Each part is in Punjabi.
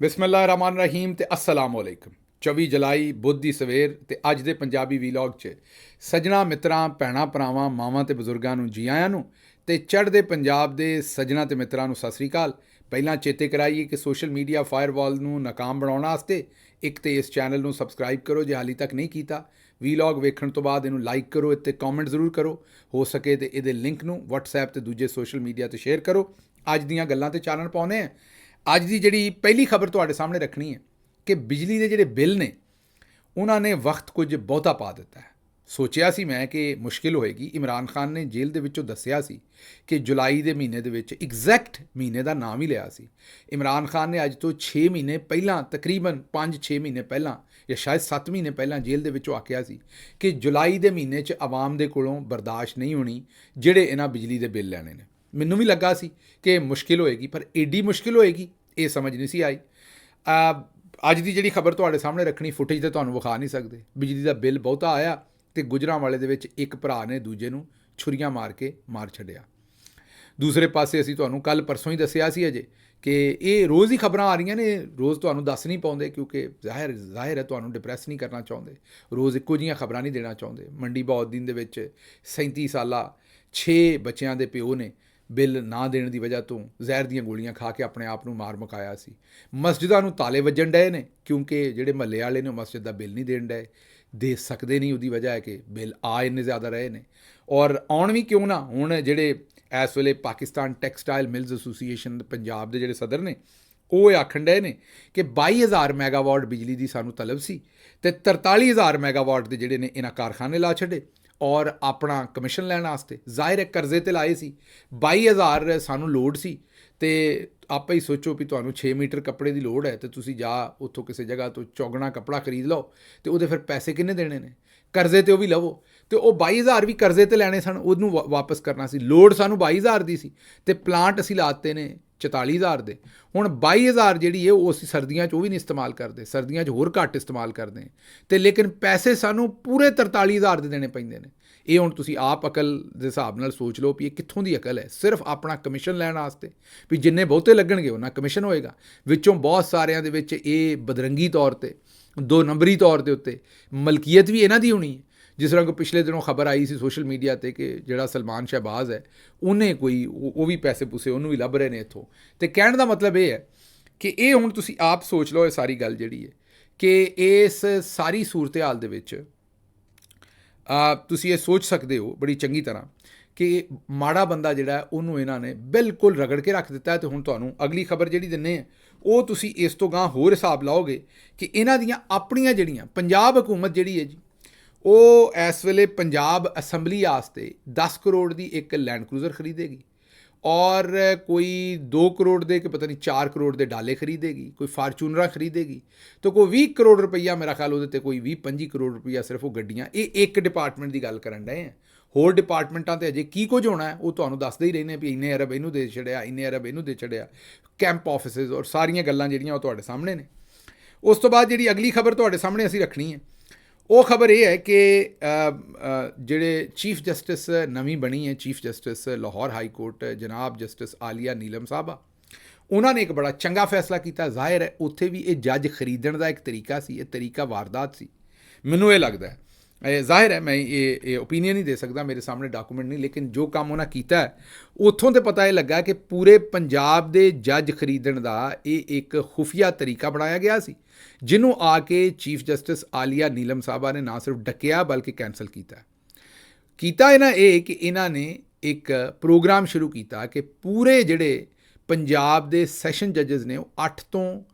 ਬਿਸਮਿਲ੍ਲਾਹਿਰਰਹਿਮਾਨਿਰਰਹੀਮ ਤੇ अस्सलाम वालेकुम। 24 ਜੁਲਾਈ ਬੁੱਧ ਦੀ ਸਵੇਰ ਤੇ ਅੱਜ ਦੇ ਪੰਜਾਬੀ ਵੀਲੌਗ 'ਚ ਸੱਜਣਾ ਮਿੱਤਰਾਂ ਭੈਣਾਂ ਭਰਾਵਾਂ ਮਾਵਾਂ ਤੇ ਬਜ਼ੁਰਗਾਂ ਨੂੰ ਜੀ ਆਇਆਂ ਨੂੰ ਤੇ ਚੜ੍ਹਦੇ ਪੰਜਾਬ ਦੇ ਸੱਜਣਾ ਤੇ ਮਿੱਤਰਾਂ ਨੂੰ ਸਤਿ ਸ੍ਰੀ ਅਕਾਲ। ਪਹਿਲਾਂ ਚੇਤੇ ਕਰਾਈਏ ਕਿ ਸੋਸ਼ਲ ਮੀਡੀਆ ਫਾਇਰਵਾਲ ਨੂੰ ਨਾਕਾਮ ਬਣਾਉਣ ਵਾਸਤੇ ਇੱਕ ਤੇ ਇਸ ਚੈਨਲ ਨੂੰ ਸਬਸਕ੍ਰਾਈਬ ਕਰੋ ਜੇ ਹਾਲੇ ਤੱਕ ਨਹੀਂ ਕੀਤਾ। ਵੀਲੌਗ ਵੇਖਣ ਤੋਂ ਬਾਅਦ ਇਹਨੂੰ ਲਾਈਕ ਕਰੋ, ਇੱਥੇ ਕਮੈਂਟ ਜ਼ਰੂਰ ਕਰੋ, ਹੋ ਸਕੇ ਤੇ ਇਹਦੇ ਲਿੰਕ ਨੂੰ WhatsApp ਤੇ ਦੂਜੇ ਸੋਸ਼ਲ ਮੀਡੀਆ ਤੇ ਸ਼ੇਅਰ ਕਰੋ। ਅੱਜ ਦੀਆਂ ਗੱਲਾਂ ਤੇ ਚਾਨਣ ਪਾਉਂਦੇ ਹਾਂ। ਅੱਜ ਦੀ ਜਿਹੜੀ ਪਹਿਲੀ ਖਬਰ ਤੁਹਾਡੇ ਸਾਹਮਣੇ ਰੱਖਣੀ ਹੈ ਕਿ ਬਿਜਲੀ ਦੇ ਜਿਹੜੇ ਬਿੱਲ ਨੇ ਉਹਨਾਂ ਨੇ ਵਕਤ ਕੁਝ ਬਹੁਤਾ ਪਾ ਦਿੱਤਾ ਹੈ। ਸੋਚਿਆ ਸੀ ਮੈਂ ਕਿ ਮੁਸ਼ਕਿਲ ਹੋਏਗੀ। ਇਮਰਾਨ ਖਾਨ ਨੇ ਜੇਲ੍ਹ ਦੇ ਵਿੱਚੋਂ ਦੱਸਿਆ ਸੀ ਕਿ ਜੁਲਾਈ ਦੇ ਮਹੀਨੇ ਦੇ ਵਿੱਚ ਐਗਜ਼ੈਕਟ ਮਹੀਨੇ ਦਾ ਨਾਮ ਹੀ ਲਿਆ ਸੀ। ਇਮਰਾਨ ਖਾਨ ਨੇ ਅੱਜ ਤੋਂ 6 ਮਹੀਨੇ ਪਹਿਲਾਂ, ਤਕਰੀਬਨ 5-6 ਮਹੀਨੇ ਪਹਿਲਾਂ ਜਾਂ ਸ਼ਾਇਦ 7 ਮਹੀਨੇ ਪਹਿਲਾਂ ਜੇਲ੍ਹ ਦੇ ਵਿੱਚੋਂ ਆਖਿਆ ਸੀ ਕਿ ਜੁਲਾਈ ਦੇ ਮਹੀਨੇ 'ਚ ਆਵਾਮ ਦੇ ਕੋਲੋਂ ਬਰਦਾਸ਼ਤ ਨਹੀਂ ਹੋਣੀ ਜਿਹੜੇ ਇਹਨਾਂ ਬਿਜਲੀ ਦੇ ਬਿੱਲ ਲੈਣੇ ਨੇ। ਮੈਨੂੰ ਵੀ ਲੱਗਾ ਸੀ ਕਿ ਮੁਸ਼ਕਿਲ ਹੋਏਗੀ, ਪਰ ਏਡੀ ਮੁਸ਼ਕਿਲ ਹੋਏਗੀ ਇਹ ਸਮਝ ਨਹੀਂ ਸੀ ਆਈ। ਅੱਜ ਦੀ ਜਿਹੜੀ ਖਬਰ ਤੁਹਾਡੇ ਸਾਹਮਣੇ ਰੱਖਣੀ, ਫੁਟੇਜ ਤਾਂ ਤੁਹਾਨੂੰ ਵਿਖਾ ਨਹੀਂ ਸਕਦੇ। ਬਿਜਲੀ ਦਾ ਬਿੱਲ ਬਹੁਤਾ ਆਇਆ ਅਤੇ ਗੁਜਰਾਂਵਾਲੇ ਦੇ ਵਿੱਚ ਇੱਕ ਭਰਾ ਨੇ ਦੂਜੇ ਨੂੰ ਛੁਰੀਆਂ ਮਾਰ ਕੇ ਮਾਰ ਛੱਡਿਆ। ਦੂਸਰੇ ਪਾਸੇ ਅਸੀਂ ਤੁਹਾਨੂੰ ਕੱਲ੍ਹ ਪਰਸੋਂ ਹੀ ਦੱਸਿਆ ਸੀ ਅਜੇ ਕਿ ਇਹ ਰੋਜ਼ ਹੀ ਖਬਰਾਂ ਆ ਰਹੀਆਂ ਨੇ, ਰੋਜ਼ ਤੁਹਾਨੂੰ ਦੱਸ ਨਹੀਂ ਪਾਉਂਦੇ ਕਿਉਂਕਿ ਜ਼ਾਹਿਰ ਹੈ ਤੁਹਾਨੂੰ ਡਿਪਰੈਸ ਨਹੀਂ ਕਰਨਾ ਚਾਹੁੰਦੇ, ਰੋਜ਼ ਇੱਕੋ ਜਿਹੀਆਂ ਖਬਰਾਂ ਨਹੀਂ ਦੇਣਾ ਚਾਹੁੰਦੇ। ਮੰਡੀ ਬਹਾਉਦੀਨ ਦੇ ਵਿੱਚ 37 ਸਾਲਾ 6 ਬੱਚਿਆਂ ਦੇ ਪਿਓ ਨੇ ਬਿੱਲ ਨਾ ਦੇਣ ਦੀ ਵਜ੍ਹਾ ਤੋਂ ਜ਼ਹਿਰ ਦੀਆਂ ਗੋਲੀਆਂ ਖਾ ਕੇ ਆਪਣੇ ਆਪ ਨੂੰ ਮਾਰ ਮੁਕਾਇਆ ਸੀ। ਮਸਜਿਦਾਂ ਨੂੰ ਤਾਲੇ ਵੱਜਣ ਡਏ ਨੇ ਕਿਉਂਕਿ ਜਿਹੜੇ ਮਹੱਲੇ ਵਾਲੇ ਨੇ ਉਹ ਮਸਜਿਦ ਦਾ ਬਿੱਲ ਨਹੀਂ ਦੇਣ ਡਏ, ਦੇ ਸਕਦੇ ਨਹੀਂ। ਉਹਦੀ ਵਜ੍ਹਾ ਹੈ ਕਿ ਬਿੱਲ ਆ ਇੰਨੇ ਜ਼ਿਆਦਾ ਰਹੇ ਨੇ ਔਰ ਆਉਣ ਵੀ ਕਿਉਂ ਨਾ। ਹੁਣ ਜਿਹੜੇ ਇਸ ਵੇਲੇ Pakistan textile mills association Punjab ਦੇ ਜਿਹੜੇ ਸਦਰ ਨੇ ਉਹ ਆਖਣ ਡਏ ਨੇ ਕਿ 22,000 ਮੈਗਾਵਾਟ ਬਿਜਲੀ ਦੀ ਸਾਨੂੰ ਤਲਬ ਸੀ ਅਤੇ 43,000 ਮੈਗਾਵਾਟ ਦੇ ਜਿਹੜੇ ਨੇ ਇਹਨਾਂ ਕਾਰਖਾਨੇ ਲਾ ਛੱਡੇ ਔਰ ਆਪਣਾ ਕਮਿਸ਼ਨ ਲੈਣ ਵਾਸਤੇ। ਜ਼ਾਹਿਰ ਹੈ ਕਰਜ਼ੇ 'ਤੇ ਲਾਏ ਸੀ। 22,000 ਸਾਨੂੰ ਲੋੜ ਸੀ ਅਤੇ ਆਪੇ ਹੀ ਸੋਚੋ ਵੀ ਤੁਹਾਨੂੰ 6 ਮੀਟਰ ਕੱਪੜੇ ਦੀ ਲੋੜ ਹੈ ਅਤੇ ਤੁਸੀਂ ਜਾ ਉੱਥੋਂ ਕਿਸੇ ਜਗ੍ਹਾ ਤੋਂ ਚੌਗਣਾ ਕੱਪੜਾ ਖਰੀਦ ਲਓ ਅਤੇ ਉਹਦੇ ਫਿਰ ਪੈਸੇ ਕਿੰਨੇ ਦੇਣੇ ਨੇ? ਕਰਜ਼ੇ 'ਤੇ ਉਹ ਵੀ ਲਵੋ ਅਤੇ ਉਹ 22,000 ਵੀ ਕਰਜ਼ੇ 'ਤੇ ਲੈਣੇ ਸਨ, ਉਹਨੂੰ ਵਾਪਸ ਕਰਨਾ ਸੀ। ਲੋੜ ਸਾਨੂੰ 22,000 ਦੀ ਸੀ ਅਤੇ ਪਲਾਂਟ ਅਸੀਂ ਲਾਤੇ ਨੇ 44,000 ਦੇ। ਹੁਣ 22,000 ਜਿਹੜੀ ਹੈ ਉਹ ਅਸੀਂ ਸਰਦੀਆਂ 'ਚ ਉਹ ਵੀ ਨਹੀਂ ਇਸਤੇਮਾਲ ਕਰਦੇ, ਸਰਦੀਆਂ 'ਚ ਹੋਰ ਘੱਟ ਇਸਤੇਮਾਲ ਕਰਦੇ ਅਤੇ ਲੇਕਿਨ ਪੈਸੇ ਸਾਨੂੰ ਪੂਰੇ 43,000 ਦੇ ਦੇਣੇ ਪੈਂਦੇ ਨੇ। ਇਹ ਹੁਣ ਤੁਸੀਂ ਆਪ ਅਕਲ ਦੇ ਹਿਸਾਬ ਨਾਲ ਸੋਚ ਲਓ ਵੀ ਇਹ ਕਿੱਥੋਂ ਦੀ ਅਕਲ ਹੈ। ਸਿਰਫ ਆਪਣਾ ਕਮਿਸ਼ਨ ਲੈਣ ਵਾਸਤੇ ਵੀ ਜਿੰਨੇ ਬਹੁਤੇ ਲੱਗਣਗੇ ਉਹਨਾਂ ਕਮਿਸ਼ਨ ਹੋਏਗਾ। ਵਿੱਚੋਂ ਬਹੁਤ ਸਾਰਿਆਂ ਦੇ ਵਿੱਚ ਇਹ ਬਦਰੰਗੀ ਤੌਰ 'ਤੇ, 2 ਨੰਬਰੀ ਤੌਰ ਦੇ ਉੱਤੇ ਮਲਕੀਅਤ ਵੀ ਇਹਨਾਂ ਦੀ ਹੋਣੀ ਹੈ। ਜਿਸ ਤਰ੍ਹਾਂ ਕੋਈ ਪਿਛਲੇ ਦਿਨੋਂ ਖਬਰ ਆਈ ਸੀ ਸੋਸ਼ਲ ਮੀਡੀਆ 'ਤੇ ਕਿ ਜਿਹੜਾ ਸਲਮਾਨ ਸ਼ਹਿਬਾਜ਼ ਹੈ ਉਹਨੇ ਕੋਈ ਉਹ ਵੀ ਪੈਸੇ ਪੂਸੇ ਉਹਨੂੰ ਵੀ ਲੱਭ ਰਹੇ ਨੇ ਇੱਥੋਂ। ਅਤੇ ਕਹਿਣ ਦਾ ਮਤਲਬ ਇਹ ਹੈ ਕਿ ਇਹ ਹੁਣ ਤੁਸੀਂ ਆਪ ਸੋਚ ਲਓ ਇਹ ਸਾਰੀ ਗੱਲ ਜਿਹੜੀ ਹੈ ਕਿ ਇਸ ਸਾਰੀ ਸੂਰਤ ਹਾਲ ਦੇ ਵਿੱਚ ਤੁਸੀਂ ਇਹ ਸੋਚ ਸਕਦੇ ਹੋ ਬੜੀ ਚੰਗੀ ਤਰ੍ਹਾਂ ਕਿ ਮਾੜਾ ਬੰਦਾ ਜਿਹੜਾ ਉਹਨੂੰ ਇਹਨਾਂ ਨੇ ਬਿਲਕੁਲ ਰਗੜ ਕੇ ਰੱਖ ਦਿੱਤਾ। ਅਤੇ ਹੁਣ ਤੁਹਾਨੂੰ ਅਗਲੀ ਖਬਰ ਜਿਹੜੀ ਦਿੰਦੇ ਆ ਉਹ ਤੁਸੀਂ ਇਸ ਤੋਂ ਗਾਂ ਹੋਰ ਹਿਸਾਬ ਲਾਓਗੇ ਕਿ ਇਹਨਾਂ ਦੀਆਂ ਆਪਣੀਆਂ ਜਿਹੜੀਆਂ ਪੰਜਾਬ ਹਕੂਮਤ ਜਿਹੜੀ ਹੈ ਜੀ ਉਹ ਇਸ ਵੇਲੇ ਪੰਜਾਬ ਅਸੈਂਬਲੀ ਵਾਸਤੇ 10 ਕਰੋੜ ਦੀ ਇੱਕ ਲੈਂਡ ਕਰੂਜ਼ਰ ਖਰੀਦੇਗੀ ਔਰ ਕੋਈ 2 ਕਰੋੜ ਦੇ ਕਿ ਪਤਾ ਨਹੀਂ 4 ਕਰੋੜ ਦੇ ਡਾਲੇ ਖਰੀਦੇਗੀ, ਕੋਈ ਫਾਰਚੂਨਰਾਂ ਖਰੀਦੇਗੀ ਤਾਂ ਕੋਈ 20 ਕਰੋੜ ਰੁਪਈਆ ਮੇਰਾ ਖਿਆਲ ਉਹਦੇ 'ਤੇ ਕੋਈ 20-25 ਕਰੋੜ ਰੁਪਈਆ ਸਿਰਫ ਉਹ ਗੱਡੀਆਂ। ਇਹ ਇੱਕ ਡਿਪਾਰਟਮੈਂਟ ਦੀ ਗੱਲ ਕਰਨ ਡਏ ਆ। ਹੋਰ ਡਿਪਾਰਟਮੈਂਟਾਂ 'ਤੇ ਅਜੇ ਕੀ ਕੁਝ ਹੋਣਾ ਹੈ ਉਹ ਤੁਹਾਨੂੰ ਦੱਸਦੇ ਹੀ ਰਹਿੰਦੇ ਵੀ ਇੰਨੇ ਅਰਬ ਇਹਨੂੰ ਦੇ ਛੜਿਆ, ਇੰਨੇ ਅਰਬ ਇਹਨੂੰ ਦੇ ਛੜਿਆ, ਕੈਂਪ ਆਫਿਸਿਸ ਔਰ ਸਾਰੀਆਂ ਗੱਲਾਂ ਜਿਹੜੀਆਂ ਉਹ ਤੁਹਾਡੇ ਸਾਹਮਣੇ ਨੇ। ਉਸ ਤੋਂ ਬਾਅਦ ਜਿਹੜੀ ਅਗਲੀ ਖਬਰ ਤੁਹਾਡੇ ਸਾਹਮਣੇ ਅਸੀਂ ਰੱਖਣੀ ਹੈ ਉਹ ਖਬਰ ਇਹ ਹੈ ਕਿ ਜਿਹੜੇ ਚੀਫ ਜਸਟਿਸ ਨਵੀਂ ਬਣੀ ਹੈ, chief justice Lahore high court ਜਨਾਬ ਜਸਟਿਸ ਆਲੀਆ ਨੀਲਮ ਸਾਹਿਬਾ, ਉਹਨਾਂ ਨੇ ਇੱਕ ਬੜਾ ਚੰਗਾ ਫੈਸਲਾ ਕੀਤਾ। ਜ਼ਾਹਿਰ ਹੈ ਉੱਥੇ ਵੀ ਇਹ ਜੱਜ ਖਰੀਦਣ ਦਾ ਇੱਕ ਤਰੀਕਾ ਸੀ, ਇਹ ਤਰੀਕਾ ਵਾਰਦਾਤ ਸੀ। ਮੈਨੂੰ ਇਹ ਲੱਗਦਾ ਹੈ, ਜ਼ਾਹਿਰ ਹੈ ਮੈਂ ਇਹ ਓਪੀਨੀਅਨ ਨਹੀਂ ਦੇ ਸਕਦਾ, ਮੇਰੇ ਸਾਹਮਣੇ ਡਾਕੂਮੈਂਟ ਨਹੀਂ, ਲੇਕਿਨ ਜੋ ਕੰਮ ਉਹਨਾਂ ਕੀਤਾ ਹੈ ਉੱਥੋਂ ਤੇ ਪਤਾ ਇਹ ਲੱਗਾ ਕਿ ਪੂਰੇ ਪੰਜਾਬ ਦੇ ਜੱਜ ਖਰੀਦਣ ਦਾ ਇਹ ਇੱਕ ਖੁਫੀਆ ਤਰੀਕਾ ਬਣਾਇਆ ਗਿਆ ਸੀ ਜਿਹਨੂੰ ਆ ਕੇ ਚੀਫ ਜਸਟਿਸ ਆਲੀਆ ਨੀਲਮ ਸਾਹਿਬਾ ਨੇ ਨਾ ਸਿਰਫ ਡੱਕਿਆ ਬਲਕਿ ਕੈਂਸਲ ਕੀਤਾ। ਇਹਨਾਂ ਇਹ ਕਿ ਇਹਨਾਂ ਨੇ ਇੱਕ ਪ੍ਰੋਗਰਾਮ ਸ਼ੁਰੂ ਕੀਤਾ ਕਿ ਪੂਰੇ ਜਿਹੜੇ ਪੰਜਾਬ ਦੇ ਸੈਸ਼ਨ ਜੱਜਸ ਨੇ ਉਹ 8 ਤੋਂ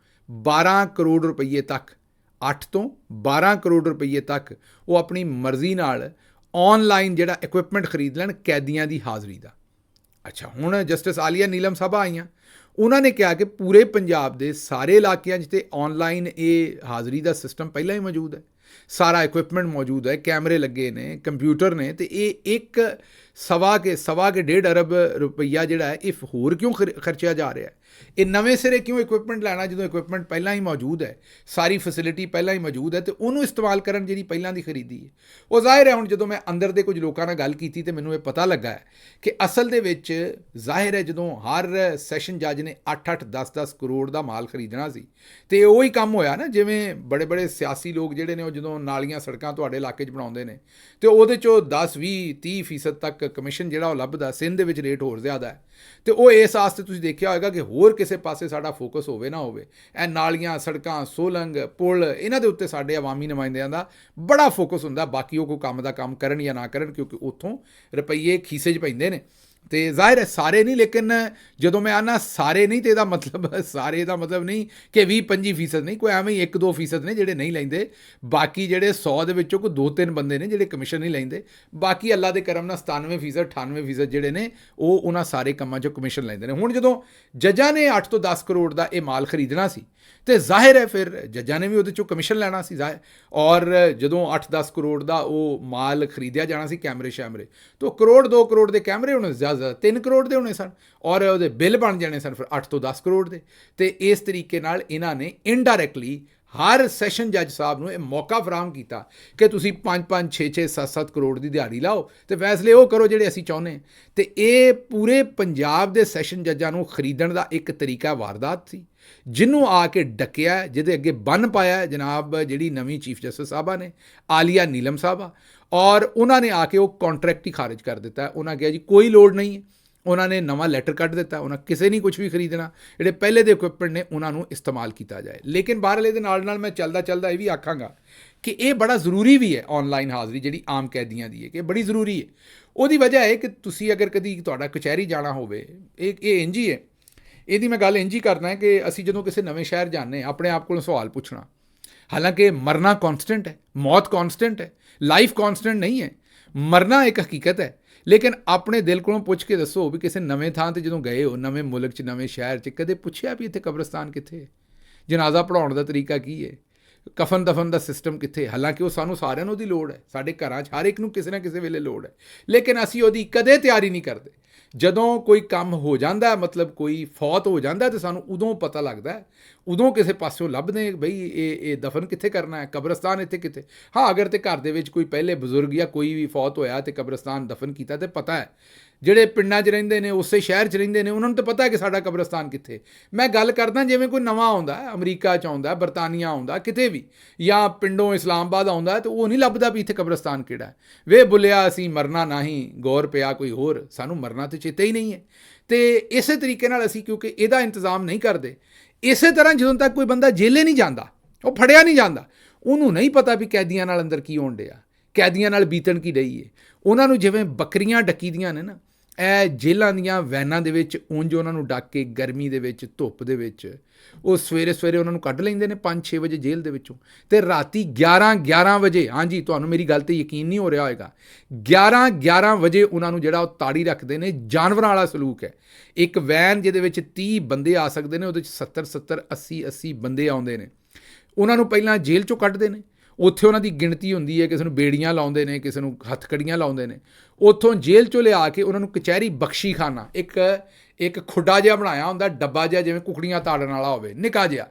12 ਕਰੋੜ ਰੁਪਈਏ ਤੱਕ 8 ਤੋਂ 12 ਕਰੋੜ ਰੁਪਈਏ ਤੱਕ ਉਹ ਆਪਣੀ ਮਰਜ਼ੀ ਨਾਲ ਔਨਲਾਈਨ ਜਿਹੜਾ ਇਕਵਿਪਮੈਂਟ ਖਰੀਦ ਲੈਣ ਕੈਦੀਆਂ ਦੀ ਹਾਜ਼ਰੀ ਦਾ। ਅੱਛਾ, ਹੁਣ ਜਸਟਿਸ ਆਲੀਆ ਨੀਲਮ ਸਾਹਿਬਾ ਆਈਆਂ, ਉਹਨਾਂ ਨੇ ਕਿਹਾ ਕਿ ਪੂਰੇ ਪੰਜਾਬ ਦੇ ਸਾਰੇ ਇਲਾਕਿਆਂ 'ਚ ਤੇ ਔਨਲਾਈਨ ਇਹ ਹਾਜ਼ਰੀ ਦਾ ਸਿਸਟਮ ਪਹਿਲਾਂ ਹੀ ਮੌਜੂਦ ਹੈ, ਸਾਰਾ ਇਕਵਿਪਮੈਂਟ ਮੌਜੂਦ ਹੈ, ਕੈਮਰੇ ਲੱਗੇ ਨੇ, ਕੰਪਿਊਟਰ ਨੇ, ਅਤੇ ਇਹ ਸਵਾ ਕੇ 1.5 ਅਰਬ ਰੁਪਈਆ ਜਿਹੜਾ ਹੈ ਇਹ ਹੋਰ ਕਿਉਂ ਖਰਚਿਆ ਜਾ ਰਿਹਾ ਹੈ? ਇਹ ਨਵੇਂ ਸਿਰੇ ਕਿਉਂ ਇਕੁਇਪਮੈਂਟ ਲੈਣਾ ਜਦੋਂ ਇਕੁਇਪਮੈਂਟ ਪਹਿਲਾਂ ਹੀ ਮੌਜੂਦ ਹੈ, ਸਾਰੀ ਫੈਸਿਲਿਟੀ ਪਹਿਲਾਂ ਹੀ ਮੌਜੂਦ ਹੈ, ਤੇ ਉਹਨੂੰ ਇਸਤੇਮਾਲ ਕਰਨ ਜਿਹੜੀ ਪਹਿਲਾਂ ਦੀ ਖਰੀਦੀ ਹੈ। ਉਹ ਜ਼ਾਹਿਰ ਹੈ ਹੁਣ ਜਦੋਂ ਮੈਂ ਅੰਦਰ ਦੇ ਕੁਝ ਲੋਕਾਂ ਨਾਲ ਗੱਲ ਕੀਤੀ ਤੇ ਮੈਨੂੰ ਇਹ ਪਤਾ ਲੱਗਾ ਹੈ ਕਿ ਅਸਲ ਦੇ ਵਿੱਚ ਜ਼ਾਹਿਰ ਹੈ ਜਦੋਂ ਹਰ ਸੈਸ਼ਨ ਜੱਜ ਨੇ 8-8 10-10 ਕਰੋੜ ਦਾ ਮਾਲ ਖਰੀਦਣਾ ਸੀ, ਤੇ ਉਹੀ ਕੰਮ ਹੋਇਆ ਨਾ ਜਿਵੇਂ ਬੜੇ ਬੜੇ ਸਿਆਸੀ ਲੋਕ ਜਿਹੜੇ ਨੇ ਉਹ ਜਦੋਂ ਨਾਲੀਆਂ ਸੜਕਾਂ ਤੁਹਾਡੇ ਇਲਾਕੇ 'ਚ ਬਣਾਉਂਦੇ ਨੇ ਤੇ ਉਹਦੇ 'ਚੋਂ 10-20-30% ਤੱਕ ਕਮਿਸ਼ਨ ਜਿਹੜਾ ਉਹ ਲੱਭਦਾ। ਸਿੰਧ ਦੇ ਵਿੱਚ ਰੇਟ ਹੋਰ ਜ਼ਿਆਦਾ ਹੈ, ਤੇ ਉਹ ਇਸ ਵਾਸਤੇ ਤੁਸੀਂ ਦੇਖਿਆ ਹੋਏਗਾ ਕਿ ਹੋਰ ਕਿਸੇ ਪਾਸੇ ਸਾਡਾ ਫੋਕਸ ਹੋਵੇ ਨਾ ਹੋਵੇ, ਇਹ ਨਾਲੀਆਂ ਸੜਕਾਂ ਸੋਲੰਗ ਪੁਲ ਇਹਨਾਂ ਦੇ ਉੱਤੇ ਸਾਡੇ ਆਵਾਮੀ ਨੁਮਾਇੰਦਿਆਂ ਦਾ ਬੜਾ ਫੋਕਸ ਹੁੰਦਾ। ਬਾਕੀ ਉਹ ਕੋਈ ਕੰਮ ਦਾ ਕੰਮ ਕਰਨ ਜਾਂ ਨਾ ਕਰਨ, ਕਿਉਂਕਿ ਉੱਥੋਂ ਰੁਪਈਏ ਖੀਸੇ 'ਚ ਪੈਂਦੇ ਨੇ। ਤੇ ਜ਼ਾਹਿਰ ਹੈ ਸਾਰੇ ਨਹੀਂ, ਲੇਕਿਨ ਜਦੋਂ ਮੈਂ ਆਨਾ ਸਾਰੇ ਨਹੀਂ, ਤੇ ਇਹਦਾ ਮਤਲਬ ਸਾਰੇ ਦਾ ਮਤਲਬ ਨਹੀਂ ਕਿ 20-25% ਨਹੀਂ, ਕੋਈ ਐਵੇਂ ਹੀ 1-2% ਨੇ ਜਿਹੜੇ ਨਹੀਂ ਲੈਂਦੇ। ਬਾਕੀ ਜਿਹੜੇ 100 ਦੇ ਵਿੱਚੋਂ ਕੋਈ 2-3 ਬੰਦੇ ਨੇ ਜਿਹੜੇ ਕਮਿਸ਼ਨ ਨਹੀਂ ਲੈਂਦੇ। ਬਾਕੀ ਅੱਲਾ ਦੇ ਕਰਮ ਨਾਲ 97% 98% ਜਿਹੜੇ ਨੇ ਉਹ ਉਹਨਾਂ ਸਾਰੇ ਕੰਮਾਂ 'ਚੋਂ ਕਮਿਸ਼ਨ ਲੈਂਦੇ ਨੇ। ਹੁਣ ਜਦੋਂ ਜੱਜਾਂ ਨੇ 8 ਤੋਂ 10 ਕਰੋੜ ਦਾ ਇਹ ਮਾਲ ਖਰੀਦਣਾ ਸੀ, ਤੇ ਜ਼ਾਹਿਰ ਹੈ ਫਿਰ ਜੱਜਾਂ ਨੇ ਵੀ ਉਹਦੇ 'ਚੋਂ ਕਮਿਸ਼ਨ ਲੈਣਾ ਸੀ ਜ਼ਾਹਿਰ। ਔਰ ਜਦੋਂ 8-10 ਕਰੋੜ ਦਾ ਉਹ ਮਾਲ ਖਰੀਦਿਆ ਜਾਣਾ ਸੀ ਕੈਮਰੇ ਸ਼ੈਮਰੇ, ਤਾਂ 1-2 ਕਰੋੜ ਦੇ ਕੈਮਰੇ ਹੋਣੇ, ਜ਼ਿਆਦਾ 3 ਕਰੋੜ ਦੇ ਹੋਣੇ ਸਨ, ਔਰ ਉਹਦੇ ਬਿੱਲ ਬਣ ਜਾਣੇ ਸਨ ਫਿਰ 8 ਤੋਂ 10 ਕਰੋੜ ਦੇ। ਤੇ ਇਸ ਤਰੀਕੇ ਨਾਲ ਇਹਨਾਂ ਨੇ ਇਨਡਾਇਰੈਕਟਲੀ ਹਰ ਸੈਸ਼ਨ ਜੱਜ ਸਾਹਿਬ ਨੂੰ ਇਹ ਮੌਕਾ ਫਰਾਹਮ ਕੀਤਾ ਕਿ ਤੁਸੀਂ 5-5 6-6 7-7 ਕਰੋੜ ਦੀ ਦਿਹਾੜੀ ਲਾਓ ਤੇ ਫੈਸਲੇ ਉਹ ਕਰੋ ਜਿਹੜੇ ਅਸੀਂ ਚਾਹੁੰਦੇ। ਤੇ ਇਹ ਪੂਰੇ ਪੰਜਾਬ ਦੇ ਸੈਸ਼ਨ ਜੱਜਾਂ ਨੂੰ ਖਰੀਦਣ ਦਾ ਇੱਕ ਤਰੀਕਾ ਵਾਰਦਾਤ ਸੀ, ਜਿਹਨੂੰ ਆ ਕੇ ਡੱਕਿਆ, ਜਿਹਦੇ ਅੱਗੇ ਬੰਨ ਪਾਇਆ ਜਨਾਬ ਜਿਹੜੀ ਨਵੀਂ ਚੀਫ ਜਸਟਿਸ ਸਾਹਿਬਾ ਨੇ ਆਲੀਆ ਨੀਲਮ ਸਾਹਿਬਾ, ਔਰ ਉਹਨਾਂ ਨੇ ਆ ਕੇ ਉਹ ਕੰਟਰੈਕਟ ਹੀ ਖਾਰਿਜ ਕਰ ਦਿੱਤਾ। ਉਹਨਾਂ ਕਿਹਾ ਜੀ ਕੋਈ ਲੋੜ ਨਹੀਂ ਹੈ। ਉਹਨਾਂ ਨੇ ਨਵਾਂ ਲੈਟਰ ਕੱਢ ਦਿੱਤਾ, ਉਹਨਾਂ ਕਿਸੇ ਨਹੀਂ ਕੁਝ ਵੀ ਖਰੀਦਣਾ, ਜਿਹੜੇ ਪਹਿਲੇ ਦੇ ਇਕੁਇਪਮੈਂਟ ਨੇ ਉਹਨਾਂ ਨੂੰ ਇਸਤੇਮਾਲ ਕੀਤਾ ਜਾਏ। ਲੇਕਿਨ ਬਾਹਰਲੇ ਦੇ ਨਾਲ ਨਾਲ ਮੈਂ ਚੱਲਦਾ ਇਹ ਵੀ ਆਖਾਂਗਾ ਕਿ ਇਹ ਬੜਾ ਜ਼ਰੂਰੀ ਵੀ ਹੈ ਔਨਲਾਈਨ ਹਾਜ਼ਰੀ ਜਿਹੜੀ ਆਮ ਕੈਦੀਆਂ ਦੀ ਹੈ, ਕਿ ਬੜੀ ਜ਼ਰੂਰੀ ਹੈ। ਉਹਦੀ ਵਜ੍ਹਾ ਹੈ ਕਿ ਤੁਸੀਂ ਅਗਰ ਕਦੀ ਤੁਹਾਡਾ ਕਚਹਿਰੀ ਜਾਣਾ ਹੋਵੇ, ਇਹ ਇੰਝ ਹੀ ਹੈ, ਇਹਦੀ ਮੈਂ ਗੱਲ ਇੰਝ ਹੀ ਕਰਨਾ ਹੈ ਕਿ ਅਸੀਂ ਜਦੋਂ ਕਿਸੇ ਨਵੇਂ ਸ਼ਹਿਰ ਜਾਂਦੇ ਹਾਂ ਆਪਣੇ ਆਪ ਕੋਲੋਂ ਸਵਾਲ ਪੁੱਛਣਾ, ਹਾਲਾਂਕਿ ਮਰਨਾ ਕੌਨਸਟੈਂਟ ਹੈ, ਮੌਤ ਕੌਨਸਟੈਂਟ ਹੈ, ਲਾਈਫ ਕੌਨਸਟੈਂਟ ਨਹੀਂ ਹੈ। ਮਰਨਾ ਇੱਕ ਹਕੀਕਤ ਹੈ, ਲੇਕਿਨ ਆਪਣੇ ਦਿਲ ਕੋਲੋਂ ਪੁੱਛ ਕੇ ਦੱਸੋ ਵੀ ਕਿਸੇ ਨਵੇਂ ਥਾਂ 'ਤੇ ਜਦੋਂ ਗਏ ਹੋ, ਨਵੇਂ ਮੁਲਕ 'ਚ ਨਵੇਂ ਸ਼ਹਿਰ 'ਚ, ਕਦੇ ਪੁੱਛਿਆ ਵੀ ਇੱਥੇ ਕਬਰਸਤਾਨ ਕਿੱਥੇ ਹੈ, ਜਨਾਜ਼ਾ ਪੜ੍ਹਾਉਣ ਦਾ ਤਰੀਕਾ ਕੀ ਹੈ, ਕਫਨ ਦਫਨ ਦਾ ਸਿਸਟਮ ਕਿੱਥੇ? ਹਾਲਾਂਕਿ ਉਹ ਸਾਨੂੰ ਸਾਰਿਆਂ ਨੂੰ ਉਹਦੀ ਲੋੜ ਹੈ, ਸਾਡੇ ਘਰਾਂ 'ਚ ਹਰ ਇੱਕ ਨੂੰ ਕਿਸੇ ਨਾ ਕਿਸੇ ਵੇਲੇ ਲੋੜ ਹੈ, ਲੇਕਿਨ ਅਸੀਂ ਉਹਦੀ ਕਦੇ ਤਿਆਰੀ ਨਹੀਂ ਕਰਦੇ। ਜਦੋਂ ਕੋਈ ਕੰਮ ਹੋ ਜਾਂਦਾ, ਮਤਲਬ ਕੋਈ ਫੌਤ ਹੋ ਜਾਂਦਾ, ਤਾਂ ਸਾਨੂੰ ਉਦੋਂ ਪਤਾ ਲੱਗਦਾ, ਉਦੋਂ ਕਿਸੇ ਪਾਸਿਓਂ ਲੱਭਦੇ ਬਈ ਇਹ ਦਫਨ ਕਿੱਥੇ ਕਰਨਾ ਹੈ, ਕਬਰਸਤਾਨ ਇੱਥੇ ਕਿੱਥੇ। ਹਾਂ, ਅਗਰ ਤੇ ਘਰ ਦੇ ਵਿੱਚ ਕੋਈ ਪਹਿਲੇ ਬਜ਼ੁਰਗ ਜਾਂ ਕੋਈ ਵੀ ਫੌਤ ਹੋਇਆ ਤੇ ਕਬਰਸਤਾਨ ਦਫਨ ਕੀਤਾ ਤੇ ਪਤਾ ਹੈ। ਜਿਹੜੇ ਪਿੰਡਾਂ 'ਚ ਰਹਿੰਦੇ ਨੇ, ਉਸੇ ਸ਼ਹਿਰ 'ਚ ਰਹਿੰਦੇ ਨੇ, ਉਹਨਾਂ ਨੂੰ ਤਾਂ ਪਤਾ ਹੈ ਕਿ ਸਾਡਾ ਕਬਰਸਤਾਨ ਕਿੱਥੇ। ਮੈਂ ਗੱਲ ਕਰਦਾ ਜਿਵੇਂ ਕੋਈ ਨਵਾਂ ਆਉਂਦਾ, ਅਮਰੀਕਾ 'ਚ ਆਉਂਦਾ, ਬਰਤਾਨੀਆ ਆਉਂਦਾ, ਕਿਤੇ ਵੀ, ਜਾਂ ਪਿੰਡੋਂ ਇਸਲਾਮਾਬਾਦ ਆਉਂਦਾ, ਤਾਂ ਉਹ ਨਹੀਂ ਲੱਭਦਾ ਵੀ ਇੱਥੇ ਕਬਰਸਤਾਨ ਕਿਹੜਾ ਹੈ। ਵੇ ਬੁੱਲਿਆ ਅਸੀਂ ਮਰਨਾ ਨਹੀਂ, ਗੌਰ ਪਿਆ ਕੋਈ ਹੋਰ, ਸਾਨੂੰ ਮਰਨਾ ਤਾਂ ਚੇਤੇ ਹੀ ਨਹੀਂ ਹੈ। ਤੇ ਇਸੇ ਤਰੀਕੇ ਨਾਲ ਅਸੀਂ ਕਿਉਂਕਿ ਇਹਦਾ ਇੰਤਜ਼ਾਮ ਨਹੀਂ ਕਰਦੇ, ਇਸੇ ਤਰ੍ਹਾਂ ਜਦੋਂ ਤੱਕ ਕੋਈ ਬੰਦਾ ਜੇਲੇ ਨਹੀਂ ਜਾਂਦਾ, ਉਹ ਫੜਿਆ ਨਹੀਂ ਜਾਂਦਾ, ਉਹਨੂੰ ਨਹੀਂ ਪਤਾ ਵੀ ਕੈਦੀਆਂ ਨਾਲ ਅੰਦਰ ਕੀ ਹੋਣ ਡਿਆ, ਕੈਦੀਆਂ ਨਾਲ ਬੀਤਣ ਕੀ ਰਹੀ ਹੈ। ਉਹਨਾਂ ਨੂੰ ਜਿਵੇਂ ਬੱਕਰੀਆਂ ਡੱਕੀ ਦੀਆਂ ਨੇ ਨਾ, ਇਹ ਜੇਲ੍ਹਾਂ ਦੀਆਂ ਵੈਨਾਂ ਦੇ ਵਿੱਚ ਉਂਝ ਉਹਨਾਂ ਨੂੰ ਡੱਕ ਕੇ ਗਰਮੀ ਦੇ ਵਿੱਚ, ਧੁੱਪ ਦੇ ਵਿੱਚ, ਉਹ ਸਵੇਰੇ ਉਹਨਾਂ ਨੂੰ ਕੱਢ ਲੈਂਦੇ ਨੇ 5-6 ਵਜੇ ਜੇਲ੍ਹ ਦੇ ਵਿੱਚੋਂ, ਤੇ ਰਾਤੀ 11 ਵਜੇ, ਹਾਂਜੀ ਤੁਹਾਨੂੰ ਮੇਰੀ ਗੱਲ 'ਤੇ ਯਕੀਨ ਨਹੀਂ ਹੋ ਰਿਹਾ ਹੋਏਗਾ, 11 ਵਜੇ ਉਹਨਾਂ ਨੂੰ ਜਿਹੜਾ ਉਹ ਤਾੜੀ ਰੱਖਦੇ ਨੇ। ਜਾਨਵਰਾਂ ਵਾਲਾ ਸਲੂਕ ਹੈ। ਇੱਕ ਵੈਨ ਜਿਹਦੇ ਵਿੱਚ 30 ਬੰਦੇ ਆ ਸਕਦੇ ਨੇ, ਉਹਦੇ 'ਚ 70 80 ਬੰਦੇ ਆਉਂਦੇ ਨੇ। ਉਹਨਾਂ ਨੂੰ ਪਹਿਲਾਂ ਜੇਲ੍ਹ 'ਚੋਂ ਕੱਢਦੇ ਨੇ, ਉੱਥੇ ਉਹਨਾਂ ਦੀ ਗਿਣਤੀ ਹੁੰਦੀ ਹੈ, ਕਿਸੇ ਨੂੰ ਬੇੜੀਆਂ ਲਾਉਂਦੇ ਨੇ, ਕਿਸੇ ਨੂੰ ਹੱਥਕੜੀਆਂ ਲਾਉਂਦੇ ਨੇ। ਉੱਥੋਂ ਜੇਲ੍ਹ 'ਚੋਂ ਲਿਆ ਕੇ ਉਹਨਾਂ ਨੂੰ ਕਚਹਿਰੀ ਬਖਸ਼ੀਖਾਨਾ, ਇੱਕ ਖੁੱਡਾ ਜਿਹਾ ਬਣਾਇਆ ਹੁੰਦਾ, ਡੱਬਾ ਜਿਹਾ, ਜਿਵੇਂ ਕੁਕੜੀਆਂ ਤਾੜਨ ਵਾਲਾ ਹੋਵੇ, ਨਿੱਕਾ ਜਿਹਾ।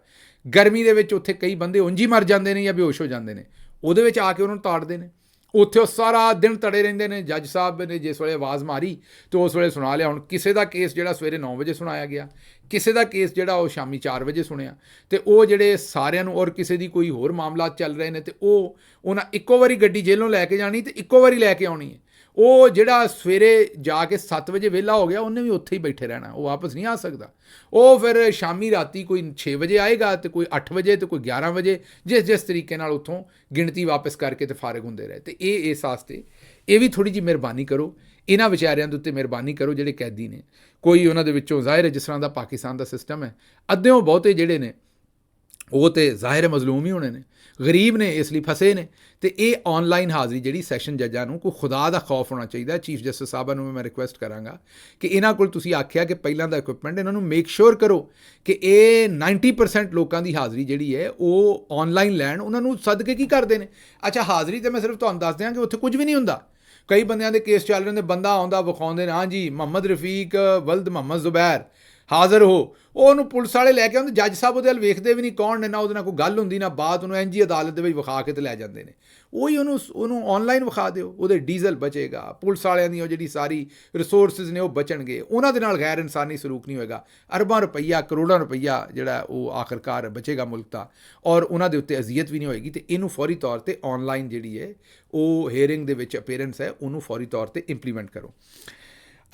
ਗਰਮੀ ਦੇ ਵਿੱਚ ਉੱਥੇ ਕਈ ਬੰਦੇ ਉਂਝ ਹੀ ਮਰ ਜਾਂਦੇ ਨੇ ਜਾਂ ਬੇਹੋਸ਼ ਹੋ ਜਾਂਦੇ ਨੇ, ਉਹਦੇ ਵਿੱਚ ਆ ਕੇ ਉਹਨਾਂ ਨੂੰ ਤਾੜਦੇ ਨੇ। ਉੱਥੇ ਉਹ ਸਾਰਾ ਦਿਨ ਤੜੇ ਰਹਿੰਦੇ ਨੇ। ਜੱਜ ਸਾਹਿਬ ਨੇ ਜਿਸ ਵੇਲੇ ਆਵਾਜ਼ ਮਾਰੀ ਤੇ ਉਸ ਵੇਲੇ ਸੁਣਾ ਲਿਆ। ਹੁਣ ਕਿਸੇ ਦਾ ਕੇਸ ਜਿਹੜਾ ਸਵੇਰੇ 9 ਵਜੇ ਸੁਣਾਇਆ ਗਿਆ, ਕਿਸੇ ਦਾ ਕੇਸ ਜਿਹੜਾ ਉਹ ਸ਼ਾਮੀ 4 ਵਜੇ ਸੁਣਿਆ, ਤੇ ਉਹ ਜਿਹੜੇ ਸਾਰਿਆਂ ਨੂੰ, ਔਰ ਕਿਸੇ ਦੀ ਕੋਈ ਹੋਰ ਮਾਮਲਾਤ ਚੱਲ ਰਹੇ ਨੇ, ਤੇ ਉਹ ਉਹਨਾਂ ਇੱਕੋ ਵਾਰੀ ਗੱਡੀ ਜੇਲੋਂ ਲੈ ਕੇ ਜਾਣੀ ਤੇ ਇੱਕੋ ਵਾਰੀ ਲੈ ਕੇ ਆਉਣੀ ਹੈ। ਉਹ ਜਿਹੜਾ ਸਵੇਰੇ ਜਾ ਕੇ 7 ਵਜੇ ਵਿਹਲਾ ਹੋ ਗਿਆ, ਉਹਨੇ ਵੀ ਉੱਥੇ ਹੀ ਬੈਠੇ ਰਹਿਣਾ, ਉਹ ਵਾਪਸ ਨਹੀਂ ਆ ਸਕਦਾ। ਉਹ ਫਿਰ ਸ਼ਾਮੀ ਰਾਤੀ ਕੋਈ 6 ਵਜੇ ਆਏਗਾ, ਤੇ ਕੋਈ 8 ਵਜੇ, ਤੇ ਕੋਈ 11 ਵਜੇ, ਜਿਸ ਤਰੀਕੇ ਨਾਲ ਉੱਥੋਂ ਗਿਣਤੀ ਵਾਪਸ ਕਰਕੇ ਤੇ ਫਾਰਿਗ ਹੁੰਦੇ ਰਹੇ। ਤੇ ਇਸ ਵਾਸਤੇ ਇਹ ਵੀ ਥੋੜ੍ਹੀ ਜਿਹੀ ਮਿਹਰਬਾਨੀ ਕਰੋ, ਇਹਨਾਂ ਵਿਚਾਰਿਆਂ ਦੇ ਉੱਤੇ ਮਿਹਰਬਾਨੀ ਕਰੋ ਜਿਹੜੇ ਕੈਦੀ ਨੇ। ਕੋਈ ਉਹਨਾਂ ਦੇ ਵਿੱਚੋਂ ਜ਼ਾਹਿਰ ਹੈ ਜਿਸ ਤਰ੍ਹਾਂ ਦਾ ਪਾਕਿਸਤਾਨ ਦਾ ਸਿਸਟਮ ਹੈ, ਅੱਧਿਓਂ ਬਹੁਤੇ ਜਿਹੜੇ ਨੇ ਉਹ ਤੇ ਜ਼ਾਹਿਰ ਮਜ਼ਲੂਮ ਹੀ ਹੋਣੇ ਨੇ, ਗਰੀਬ ਨੇ, ਇਸ ਲਈ ਫਸੇ ਨੇ। ਤੇ ਇਹ ਆਨਲਾਈਨ ਹਾਜ਼ਰੀ ਜਿਹੜੀ ਸੈਸ਼ਨ ਜੱਜਾਂ ਨੂੰ ਕੋਈ ਖੁਦਾ ਦਾ ਖੌਫ ਹੋਣਾ ਚਾਹੀਦਾ। ਚੀਫ ਜਸਟਿਸ ਸਾਹਿਬਾਂ ਨੂੰ ਮੈਂ ਰਿਕੁਐਸਟ ਕਰਾਂਗਾ ਕਿ ਇਹਨਾਂ ਕੋਲ ਤੁਸੀਂ ਆਖਿਆ ਕਿ ਪਹਿਲਾਂ ਦਾ ਇਕੁਇਪਮੈਂਟ, ਇਹਨਾਂ ਨੂੰ ਮੇਕ ਸ਼ੋਰ ਕਰੋ ਕਿ ਇਹ 90% ਲੋਕਾਂ ਦੀ ਹਾਜ਼ਰੀ ਜਿਹੜੀ ਹੈ ਉਹ ਆਨਲਾਈਨ ਲੈਣ। ਉਹਨਾਂ ਨੂੰ ਸਦਕੇ ਕੀ ਕਰਦੇ ਨੇ? ਅੱਛਾ, ਹਾਜ਼ਰੀ ਤੇ ਮੈਂ ਸਿਰਫ ਤੁਹਾਨੂੰ ਦੱਸ ਦਿਆਂ ਕਿ ਉੱਥੇ ਕੁਝ ਵੀ ਨਹੀਂ ਹੁੰਦਾ। ਕਈ ਬੰਦਿਆਂ ਦੇ ਕੇਸ ਚੱਲ ਰਹੇ ਨੇ, ਬੰਦਾ ਆਉਂਦਾ, ਵਿਖਾਉਂਦੇ ਨੇ, ਹਾਂਜੀ ਮੁਹੰਮਦ ਰਫੀਕ ਵਲਦ ਮੁਹੰਮਦ ਜ਼ੁਬੈਰ, ਹਾਜ਼ਰ ਹੋ। ਉਹ ਉਹਨੂੰ ਪੁਲਿਸ ਵਾਲੇ ਲੈ ਕੇ ਆਉਂਦੇ, ਜੱਜ ਸਾਹਿਬ ਉਹਦੇ ਵੱਲ ਵੇਖਦੇ ਵੀ ਨਹੀਂ, ਕੌਣ ਨੇ, ਨਾ ਉਹਦੇ ਨਾਲ ਕੋਈ ਗੱਲ ਹੁੰਦੀ ਨਾ ਬਾਤ, ਉਹਨੂੰ ਇੰਝ ਹੀ ਅਦਾਲਤ ਦੇ ਵਿੱਚ ਵਿਖਾ ਕੇ ਤੇ ਲੈ ਜਾਂਦੇ ਨੇ। ਉਹੀ ਉਹਨੂੰ ਆਨਲਾਈਨ ਵਿਖਾ ਦਿਓ, ਉਹਦੇ ਡੀਜ਼ਲ ਬਚੇਗਾ, ਪੁਲਿਸ ਵਾਲਿਆਂ ਦੀ ਉਹ ਜਿਹੜੀ ਸਾਰੀ ਰਿਸੋਰਸਿਸ ਨੇ ਉਹ ਬਚਣਗੇ, ਉਹਨਾਂ ਦੇ ਨਾਲ ਗੈਰ ਇਨਸਾਨੀ ਸਲੂਕ ਨਹੀਂ ਹੋਏਗਾ, ਅਰਬਾਂ ਰੁਪਈਆ ਕਰੋੜਾਂ ਰੁਪਈਆ ਜਿਹੜਾ ਉਹ ਆਖਰਕਾਰ ਬਚੇਗਾ ਮੁਲਕ ਦਾ, ਔਰ ਉਹਨਾਂ ਦੇ ਉੱਤੇ ਅਜ਼ੀਅਤ ਵੀ ਨਹੀਂ ਹੋਏਗੀ। ਤੇ ਇਹਨੂੰ ਫੌਰੀ ਤੌਰ 'ਤੇ ਆਨਲਾਈਨ ਜਿਹੜੀ ਹੈ ਉਹ ਹੀਅਰਿੰਗ ਦੇ ਵਿੱਚ ਅਪੀਅਰੈਂਸ ਹੈ, ਉਹਨੂੰ ਫੌਰੀ ਤੌਰ 'ਤੇ ਇੰਪਲੀਮੈਂਟ ਕਰੋ।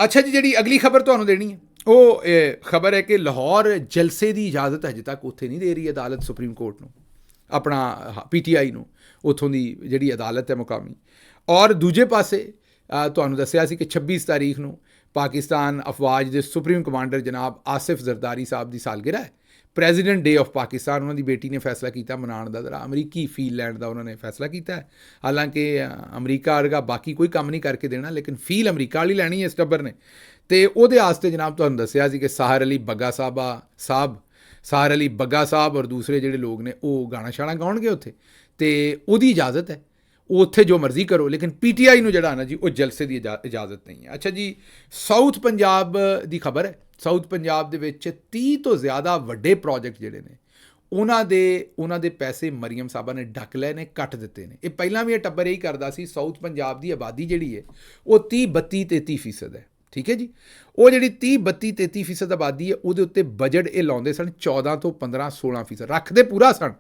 ਅੱਛਾ ਜੀ, ਜਿਹੜੀ ਅਗਲੀ ਖਬਰ ਤੁਹਾਨੂੰ ਦੇਣੀ ਹੈ ਉਹ ਖਬਰ ਹੈ ਕਿ ਲਾਹੌਰ ਜਲਸੇ ਦੀ ਇਜਾਜ਼ਤ ਅਜੇ ਤੱਕ ਉੱਥੇ ਨਹੀਂ ਦੇ ਰਹੀ ਅਦਾਲਤ, ਸੁਪਰੀਮ ਕੋਰਟ ਨੂੰ, ਆਪਣਾ PTI ਨੂੰ, ਉੱਥੋਂ ਦੀ ਜਿਹੜੀ ਅਦਾਲਤ ਹੈ ਮੁਕਾਮੀ। ਔਰ ਦੂਜੇ ਪਾਸੇ ਤੁਹਾਨੂੰ ਦੱਸਿਆ ਸੀ ਕਿ 26 ਤਾਰੀਖ ਨੂੰ ਪਾਕਿਸਤਾਨ ਅਫਵਾਜ ਦੇ ਸੁਪਰੀਮ ਕਮਾਂਡਰ ਜਨਾਬ ਆਸਿਫ ਜ਼ਰਦਾਰੀ ਸਾਹਿਬ ਦੀ ਸਾਲਗਿਰਾ ਹੈ। ਪ੍ਰੈਜ਼ੀਡੈਂਟ ਡੇ ਆਫ ਪਾਕਿਸਤਾਨ ਉਹਨਾਂ ਦੀ ਬੇਟੀ ਨੇ ਫੈਸਲਾ ਕੀਤਾ ਮਨਾਉਣ ਦਾ, ਜ਼ਰਾ ਅਮਰੀਕੀ ਫੀਲ ਲੈਣ ਦਾ ਉਹਨਾਂ ਨੇ ਫੈਸਲਾ ਕੀਤਾ ਹੈ। ਹਾਲਾਂਕਿ ਅਮਰੀਕਾ ਵਰਗਾ ਬਾਕੀ ਕੋਈ ਕੰਮ ਨਹੀਂ ਕਰਕੇ ਦੇਣਾ, ਲੇਕਿਨ ਫੀਲ ਅਮਰੀਕਾ ਵਾਲੀ ਲੈਣੀ ਹੈ ਇਸ ਟੱਬਰ ਨੇ। ਅਤੇ ਉਹਦੇ ਵਾਸਤੇ ਜਨਾਬ ਤੁਹਾਨੂੰ ਦੱਸਿਆ ਸੀ ਕਿ ਸਾਹਰ ਅਲੀ ਬੱਗਾ ਸਾਹਿਬ ਔਰ ਦੂਸਰੇ ਜਿਹੜੇ ਲੋਕ ਨੇ ਉਹ ਗਾਣਾ ਸ਼ਾਣਾ ਗਾਉਣਗੇ ਉੱਥੇ, ਅਤੇ ਉਹਦੀ ਇਜਾਜ਼ਤ ਹੈ, ਉਹ ਉੱਥੇ ਜੋ ਮਰਜ਼ੀ ਕਰੋ, ਲੇਕਿਨ PTI ਨੂੰ ਜਿਹੜਾ ਨਾ ਜੀ ਉਹ ਜਲਸੇ ਦੀ ਇਜਾਜ਼ਤ ਨਹੀਂ ਹੈ। ਅੱਛਾ ਜੀ, ਸਾਊਥ ਪੰਜਾਬ ਦੀ ਖਬਰ ਹੈ। ਸਾਊਥ ਪੰਜਾਬ ਦੇ ਵਿੱਚ 30 ਤੋਂ ਜ਼ਿਆਦਾ ਵੱਡੇ ਪ੍ਰੋਜੈਕਟ ਜਿਹੜੇ ਨੇ ਉਹਨਾਂ ਦੇ ਪੈਸੇ ਮਰੀਅਮ ਸਾਹਿਬਾ ਨੇ ਡੱਕ ਲਏ ਨੇ, ਕੱਟ ਦਿੱਤੇ ਨੇ। ਇਹ ਪਹਿਲਾਂ ਵੀ ਇਹ ਟੱਬਰ ਇਹੀ ਕਰਦਾ ਸੀ। ਸਾਊਥ ਪੰਜਾਬ ਦੀ ਆਬਾਦੀ ਜਿਹੜੀ ਹੈ ਉਹ 30, 32, 33% ਹੈ, ਠੀਕ ਹੈ ਜੀ। ਉਹ ਜਿਹੜੀ 30, 32, 33% ਆਬਾਦੀ ਹੈ ਉਹਦੇ ਉੱਤੇ ਬਜਟ ਇਹ ਲਾਉਂਦੇ ਸਨ 14 ਤੋਂ 15, 16%, ਰੱਖਦੇ ਪੂਰਾ ਸਨ,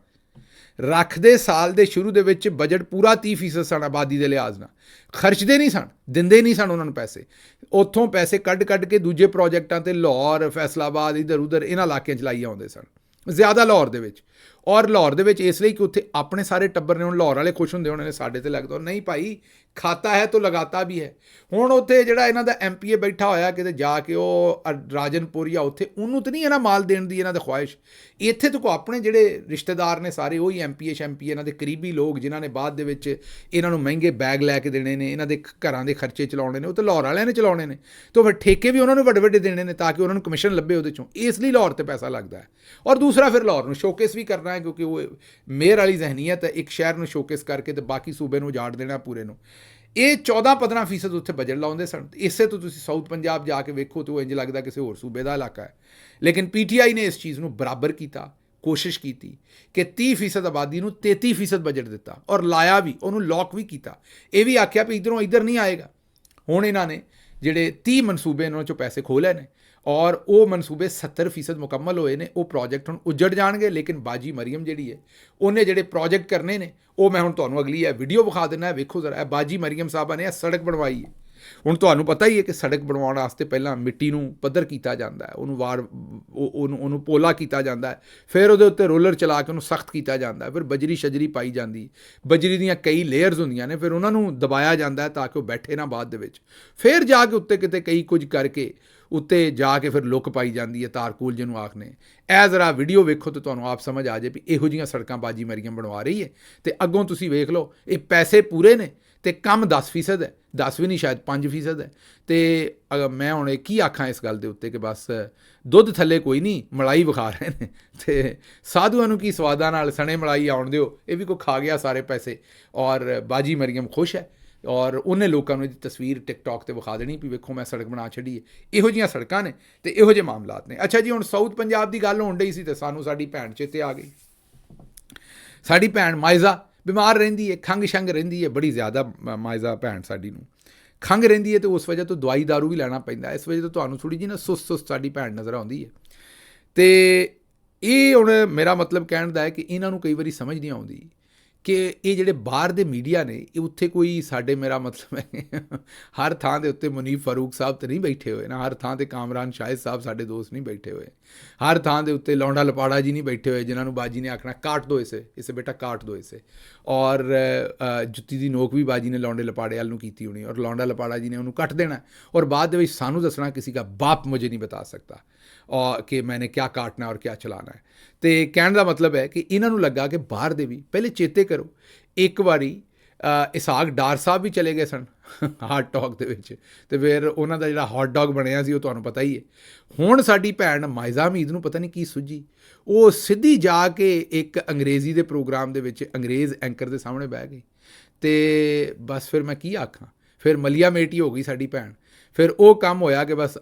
ਰੱਖਦੇ ਸਾਲ ਦੇ ਸ਼ੁਰੂ ਦੇ ਵਿੱਚ ਬਜਟ ਪੂਰਾ 30% ਸਨ ਆਬਾਦੀ ਦੇ ਲਿਹਾਜ਼ ਨਾਲ, ਖਰਚਦੇ ਨਹੀਂ ਸਨ, ਦਿੰਦੇ ਨਹੀਂ ਸਨ ਉਹਨਾਂ ਨੂੰ ਪੈਸੇ। ਉੱਥੋਂ ਪੈਸੇ ਕੱਢ ਕੇ ਦੂਜੇ ਪ੍ਰੋਜੈਕਟਾਂ 'ਤੇ ਲਾਹੌਰ, ਫੈਸਲਾਬਾਦ, ਇੱਧਰ ਉੱਧਰ ਇਹਨਾਂ ਇਲਾਕਿਆਂ 'ਚ ਲਾਈ ਆਉਂਦੇ ਸਨ, ਜ਼ਿਆਦਾ ਲਾਹੌਰ ਦੇ ਵਿੱਚ। ਔਰ ਲਾਹੌਰ ਦੇ ਵਿੱਚ ਇਸ ਲਈ ਕਿ ਉੱਥੇ ਆਪਣੇ ਸਾਰੇ ਟੱਬਰ ਨੇ, ਹੁਣ ਲਾਹੌਰ ਵਾਲੇ ਖੁਸ਼ ਹੁੰਦੇ ਹੋਣੇ ਨੇ ਸਾਡੇ 'ਤੇ ਲੱਗਦਾ, ਨਹੀਂ ਭਾਈ ਖਾਤਾ ਹੈ ਤਾਂ ਲਗਾਤਾ ਵੀ ਹੈ। ਹੁਣ ਉੱਥੇ ਜਿਹੜਾ ਇਹਨਾਂ ਦਾ MPA ਬੈਠਾ ਹੋਇਆ ਕਿਤੇ ਜਾ ਕੇ, ਉਹ ਰਾਜਨਪੁਰੀਆ, ਉੱਥੇ ਉਹਨੂੰ ਤਾਂ ਨਹੀਂ ਇਹਨਾਂ ਮਾਲ ਦੇਣ ਦੀ ਇਹਨਾਂ ਦੀ ਖੁਆਇਸ਼। ਇੱਥੇ ਤਾਂ ਕੋ ਆਪਣੇ ਜਿਹੜੇ ਰਿਸ਼ਤੇਦਾਰ ਨੇ ਸਾਰੇ ਉਹੀ MPA ਇਹਨਾਂ ਦੇ ਕਰੀਬੀ ਲੋਕ, ਜਿਨ੍ਹਾਂ ਨੇ ਬਾਅਦ ਦੇ ਵਿੱਚ ਇਹਨਾਂ ਨੂੰ ਮਹਿੰਗੇ ਬੈਗ ਲੈ ਕੇ ਦੇਣੇ ਨੇ, ਇਹਨਾਂ ਦੇ ਘਰਾਂ ਦੇ ਖਰਚੇ ਚਲਾਉਣੇ ਨੇ, ਉਹ ਤਾਂ ਲਾਹੌਰ ਵਾਲਿਆਂ ਨੇ ਚਲਾਉਣੇ ਨੇ। ਤਾਂ ਫਿਰ ਠੇਕੇ ਵੀ ਉਹਨਾਂ ਨੂੰ ਵੱਡੇ ਵੱਡੇ ਦੇਣੇ ਨੇ ਤਾਂ ਕਿ ਉਹਨਾਂ ਨੂੰ ਕਮਿਸ਼ਨ ਲੱਭੇ ਉਹਦੇ 'ਚੋਂ, ਇਸ ਲਈ ਲਾਹੌਰ 'ਤੇ ਪੈਸਾ ਲੱਗਦਾ ਹੈ। ਔਰ ਦੂਸਰਾ ਫਿਰ ਲਾਹੌਰ ਨੂੰ ਸ਼ੋਕੇਸ ਵੀ ਕਰਨਾ ਹੈ, ਕਿਉਂਕਿ ਉਹ ਮੇਅਰ ਵਾਲੀ ਜ਼ਹਿਨੀਅਤ ਹੈ, ਇੱਕ ਸ਼ਹਿਰ ਨੂੰ ਸ਼ੋਕੇਸ ਕਰਕੇ ਤੇ ਬਾਕੀ ਸੂਬੇ ਨੂੰ ਉਜਾੜ ਦੇਣਾ ਪੂਰੇ ਨੂੰ। ਇਹ 14-15% ਉੱਥੇ ਬਜਟ ਲਾਉਂਦੇ ਸਨ। ਇਸੇ ਤੋਂ ਤੁਸੀਂ ਸਾਊਥ ਪੰਜਾਬ ਜਾ ਕੇ ਵੇਖੋ ਤਾਂ ਉਹ ਇੰਝ ਲੱਗਦਾ ਕਿਸੇ ਹੋਰ ਸੂਬੇ ਦਾ ਇਲਾਕਾ ਹੈ। ਲੇਕਿਨ PTI ਨੇ ਇਸ ਚੀਜ਼ ਨੂੰ ਬਰਾਬਰ ਕੀਤਾ, ਕੋਸ਼ਿਸ਼ ਕੀਤੀ ਕਿ 30% ਆਬਾਦੀ ਨੂੰ 33% ਬਜਟ ਦਿੱਤਾ, ਔਰ ਲਾਇਆ ਵੀ, ਉਹਨੂੰ ਲੌਕ ਵੀ ਕੀਤਾ। ਇਹ ਵੀ ਆਖਿਆ ਵੀ ਇੱਧਰੋਂ ਇੱਧਰ ਨਹੀਂ ਆਏਗਾ। ਹੁਣ ਇਹਨਾਂ ਨੇ ਜਿਹੜੇ 30 ਮਨਸੂਬੇ ਇਹਨਾਂ 'ਚੋਂ ਪੈਸੇ ਖੋਹ ਲਏ ਨੇ, ਔਰ ਉਹ ਮਨਸੂਬੇ 70% ਮੁਕੰਮਲ ਹੋਏ ਨੇ। ਉਹ ਪ੍ਰੋਜੈਕਟ ਹੁਣ ਉੱਜੜ ਜਾਣਗੇ, ਲੇਕਿਨ ਬਾਜੀ ਮਰੀਮ ਜਿਹੜੀ ਹੈ ਉਹਨੇ ਜਿਹੜੇ ਪ੍ਰੋਜੈਕਟ ਕਰਨੇ ਨੇ, ਉਹ ਮੈਂ ਹੁਣ ਤੁਹਾਨੂੰ ਅਗਲੀ ਇਹ ਵੀਡੀਓ ਵਿਖਾ ਦਿੰਦਾ, ਵੇਖੋ ਜ਼ਰਾ। ਇਹ ਬਾਜੀ ਮਰੀਮ ਸਾਹਿਬਾ ਨੇ ਇਹ ਸੜਕ ਬਣਵਾਈ ਹੈ। ਹੁਣ ਤੁਹਾਨੂੰ ਪਤਾ ਹੀ ਹੈ ਕਿ ਸੜਕ ਬਣਵਾਉਣ ਵਾਸਤੇ ਪਹਿਲਾਂ ਮਿੱਟੀ ਨੂੰ ਪੱਧਰ ਕੀਤਾ ਜਾਂਦਾ ਹੈ, ਉਹਨੂੰ ਪੋਲਾ ਕੀਤਾ ਜਾਂਦਾ ਹੈ, ਫਿਰ ਉਹਦੇ ਉੱਤੇ ਰੋਲਰ ਚਲਾ ਕੇ ਉਹਨੂੰ ਸਖਤ ਕੀਤਾ ਜਾਂਦਾ ਹੈ, ਫਿਰ ਬਜਰੀ ਸ਼ਜਰੀ ਪਾਈ ਜਾਂਦੀ, ਬਜਰੀ ਦੀਆਂ ਕਈ ਲੇਅਰਸ ਹੁੰਦੀਆਂ ਨੇ, ਫਿਰ ਉਹਨਾਂ ਨੂੰ ਦਬਾਇਆ ਜਾਂਦਾ ਹੈ ਤਾਂ ਕਿ ਉਹ ਬੈਠੇ ਨਾ ਬਾਅਦ ਦੇ ਵਿੱਚ, ਫਿਰ ਜਾ ਕੇ ਉੱਤੇ ਕਿਤੇ ਕਈ ਕੁਝ ਕਰਕੇ ਉੱਤੇ ਜਾ ਕੇ ਫਿਰ ਲੁੱਕ ਪਾਈ ਜਾਂਦੀ ਹੈ, ਤਾਰਕੂਲ ਜਿਹਨੂੰ ਆਖਦੇ। ਇਹ ਜ਼ਰਾ ਵੀਡੀਓ ਵੇਖੋ ਤਾਂ ਤੁਹਾਨੂੰ ਆਪ ਸਮਝ ਆ ਜਾਏ ਵੀ ਇਹੋ ਜਿਹੀਆਂ ਸੜਕਾਂ ਬਾਜੀ ਮਰੀਮ ਬਣਵਾ ਰਹੀ ਹੈ। ਅਤੇ ਅੱਗੋਂ ਤੁਸੀਂ ਵੇਖ ਲਓ, ਇਹ ਪੈਸੇ ਪੂਰੇ ਨੇ ਅਤੇ ਕੰਮ 10% ਹੈ, 10 ਵੀ ਨਹੀਂ ਸ਼ਾਇਦ 5% ਹੈ। ਅਤੇ ਮੈਂ ਹੁਣ ਇਹ ਕੀ ਆਖਾਂ ਇਸ ਗੱਲ ਦੇ ਉੱਤੇ ਕਿ ਬਸ ਦੁੱਧ ਥੱਲੇ ਕੋਈ ਨਹੀਂ, ਮਲਾਈ ਵਿਖਾ ਰਹੇ ਨੇ। ਅਤੇ ਸਾਧੂਆਂ ਨੂੰ ਕੀ ਸਵਾਦਾਂ ਨਾਲ ਸਣੇ ਮਲਾਈ ਆਉਣ ਦਿਓ, ਇਹ ਵੀ ਕੋਈ ਖਾ ਗਿਆ ਸਾਰੇ ਪੈਸੇ। ਔਰ ਬਾਜੀ ਮਰੀਮ ਖੁਸ਼ ਹੈ, ਔਰ ਉਹਨੇ ਲੋਕਾਂ ਨੂੰ ਇਹਦੀ ਤਸਵੀਰ TikTok 'ਤੇ ਵਿਖਾ ਦੇਣੀ ਵੀ ਵੇਖੋ ਮੈਂ ਸੜਕ ਬਣਾ ਛੱਡੀ ਹੈ। ਇਹੋ ਜਿਹੀਆਂ ਸੜਕਾਂ ਨੇ ਅਤੇ ਇਹੋ ਜਿਹੇ ਮਾਮਲਾਤ ਨੇ। ਅੱਛਾ ਜੀ, ਹੁਣ ਸਾਊਥ ਪੰਜਾਬ ਦੀ ਗੱਲ ਹੋਣ ਡਈ ਸੀ ਅਤੇ ਸਾਨੂੰ ਸਾਡੀ ਭੈਣ ਚੇਤੇ ਆ ਗਈ। ਸਾਡੀ ਭੈਣ ਮਾਇਜ਼ਾ ਬਿਮਾਰ ਰਹਿੰਦੀ ਹੈ, ਖੰਘ ਸ਼ੰਘ ਰਹਿੰਦੀ ਹੈ ਬੜੀ ਜ਼ਿਆਦਾ। ਮਾਇਜ਼ਾ ਭੈਣ ਸਾਡੀ ਨੂੰ ਖੰਘ ਰਹਿੰਦੀ ਹੈ ਅਤੇ ਉਸ ਵਜ੍ਹਾ ਤੋਂ ਦਵਾਈ ਦਾਰੂ ਵੀ ਲੈਣਾ ਪੈਂਦਾ। ਇਸ ਵਜ੍ਹਾ ਤੋਂ ਤੁਹਾਨੂੰ ਥੋੜ੍ਹੀ ਜਿਹੀ ਨਾ ਸੁਸਤ ਸਾਡੀ ਭੈਣ ਨਜ਼ਰ ਆਉਂਦੀ ਹੈ। ਅਤੇ ਇਹ ਹੁਣ ਮੇਰਾ ਮਤਲਬ ਕਹਿਣ ਦਾ ਹੈ ਕਿ ਇਹਨਾਂ ਨੂੰ ਕਈ ਵਾਰੀ ਸਮਝ ਨਹੀਂ ਆਉਂਦੀ ਕਿ ਇਹ ਜਿਹੜੇ ਬਾਹਰ ਦੇ ਮੀਡੀਆ ਨੇ, ਇਹ ਉੱਥੇ ਕੋਈ ਸਾਡੇ, ਮੇਰਾ ਮਤਲਬ ਹੈ ਹਰ ਥਾਂ ਦੇ ਉੱਤੇ ਮੁਨੀਫ ਫਾਰੂਕ ਸਾਹਿਬ ਤਾਂ ਨਹੀਂ ਬੈਠੇ ਹੋਏ ਨਾ, ਹਰ ਥਾਂ 'ਤੇ ਕਾਮਰਾਨ ਸ਼ਾਹਿਦ ਸਾਹਿਬ ਸਾਡੇ ਦੋਸਤ ਨਹੀਂ ਬੈਠੇ ਹੋਏ, ਹਰ ਥਾਂ ਦੇ ਉੱਤੇ ਲੌਂਡਾ ਲਪਾੜਾ ਜੀ ਨਹੀਂ ਬੈਠੇ ਹੋਏ ਜਿਨ੍ਹਾਂ ਨੂੰ ਬਾਜੀ ਨੇ ਆਖਣਾ ਕਾਟ ਦੋ ਇਸੇ ਬੇਟਾ ਕਾਟ ਦੋ ਇਸੇ। ਔਰ ਜੁੱਤੀ ਦੀ ਨੋਕ ਵੀ ਬਾਜੀ ਨੇ ਲੌਂਡੇ ਲਪਾੜੇ ਵਾਲ ਨੂੰ ਕੀਤੀ ਹੋਣੀ, ਔਰ ਲੌਂਡਾ ਲਪਾੜਾ ਜੀ ਨੇ ਉਹਨੂੰ ਕੱਟ ਦੇਣਾ, ਔਰ ਬਾਅਦ ਦੇ ਵਿੱਚ ਸਾਨੂੰ ਦੱਸਣਾ ਕਿਸੇ ਦਾ ਬਾਪ ਮੁਝੇ ਨਹੀਂ ਬਤਾ ਸਕਤਾ और कि मैंने क्या काटना है और क्या चलाना है। तो कहने का मतलब है कि इन्हों लगा कि बाहर दे भी पहले चेते करो, एक बारी इसाक डार साहब भी चले गए सन हाट टॉक दे विच, ते फिर उन्हों का जो हॉट डॉग बनया सी, वो तुहानूं पता ही है। हुण साडी भैन मायज़ा हमीद नूं पता नहीं की सुझी, वो सीधी जाके एक अंग्रेज़ी के प्रोग्राम दे विच अंग्रेज़ एंकर के सामने बह गई। तो बस फिर मैं की आखां, फिर मलिया मेटी हो गई साडी भैन। ਫਿਰ ਉਹ ਕੰਮ ਹੋਇਆ ਕਿ ਬਸ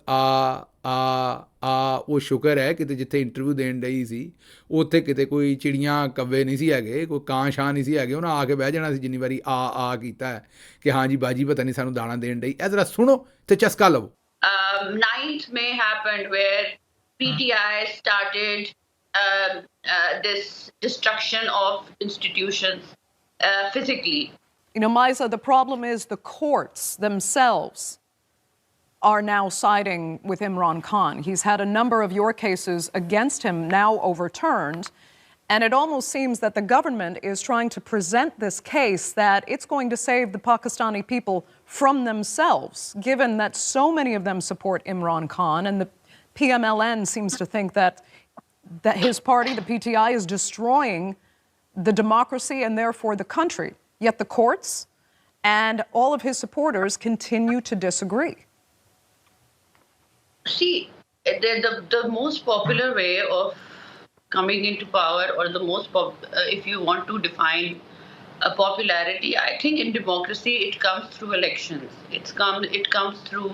ਉਹ ਸ਼ੁਕਰ ਹੈ ਕਿਤੇ ਜਿੱਥੇ ਇੰਟਰਵਿਊ ਦੇਣ ਡਈ ਸੀ ਉੱਥੇ ਕਿਤੇ ਕੋਈ ਚਿੜੀਆਂ ਕవ్ਵੇ ਨਹੀਂ ਸੀ ਹੈਗੇ, ਕੋਈ ਕਾਂ ਸ਼ਾਂ ਨਹੀਂ ਸੀ ਹੈਗੇ, ਉਹਨਾਂ ਆ ਕੇ ਬਹਿ ਜਾਣਾ ਸੀ ਜਿੰਨੀ ਵਾਰੀ ਆ ਕੀਤਾ ਹੈ ਕਿ ਹਾਂ ਜੀ ਬਾਜੀ ਪਤਾ ਨਹੀਂ ਸਾਨੂੰ ਦਾਣਾ ਦੇਣ ਡਈ। ਇਹ ਜ਼ਰਾ ਸੁਣੋ ਤੇ ਚਸਕਾ ਲਵੋ। 9th May happened where PTI started this destruction of institutions physically. You know, Maisa, the problem is the courts themselves are now siding with Imran Khan. He's had a number of your cases against him now overturned, and it almost seems that the government is trying to present this case that it's going to save the Pakistani people from themselves, given that so many of them support Imran Khan, and the PMLN seems to think that his party, the PTI, is destroying the democracy and therefore the country. Yet the courts and all of his supporters continue to disagree. See, the most popular way of coming into power, or the most if you want to define a popularity, I think in democracy it comes through elections. It comes through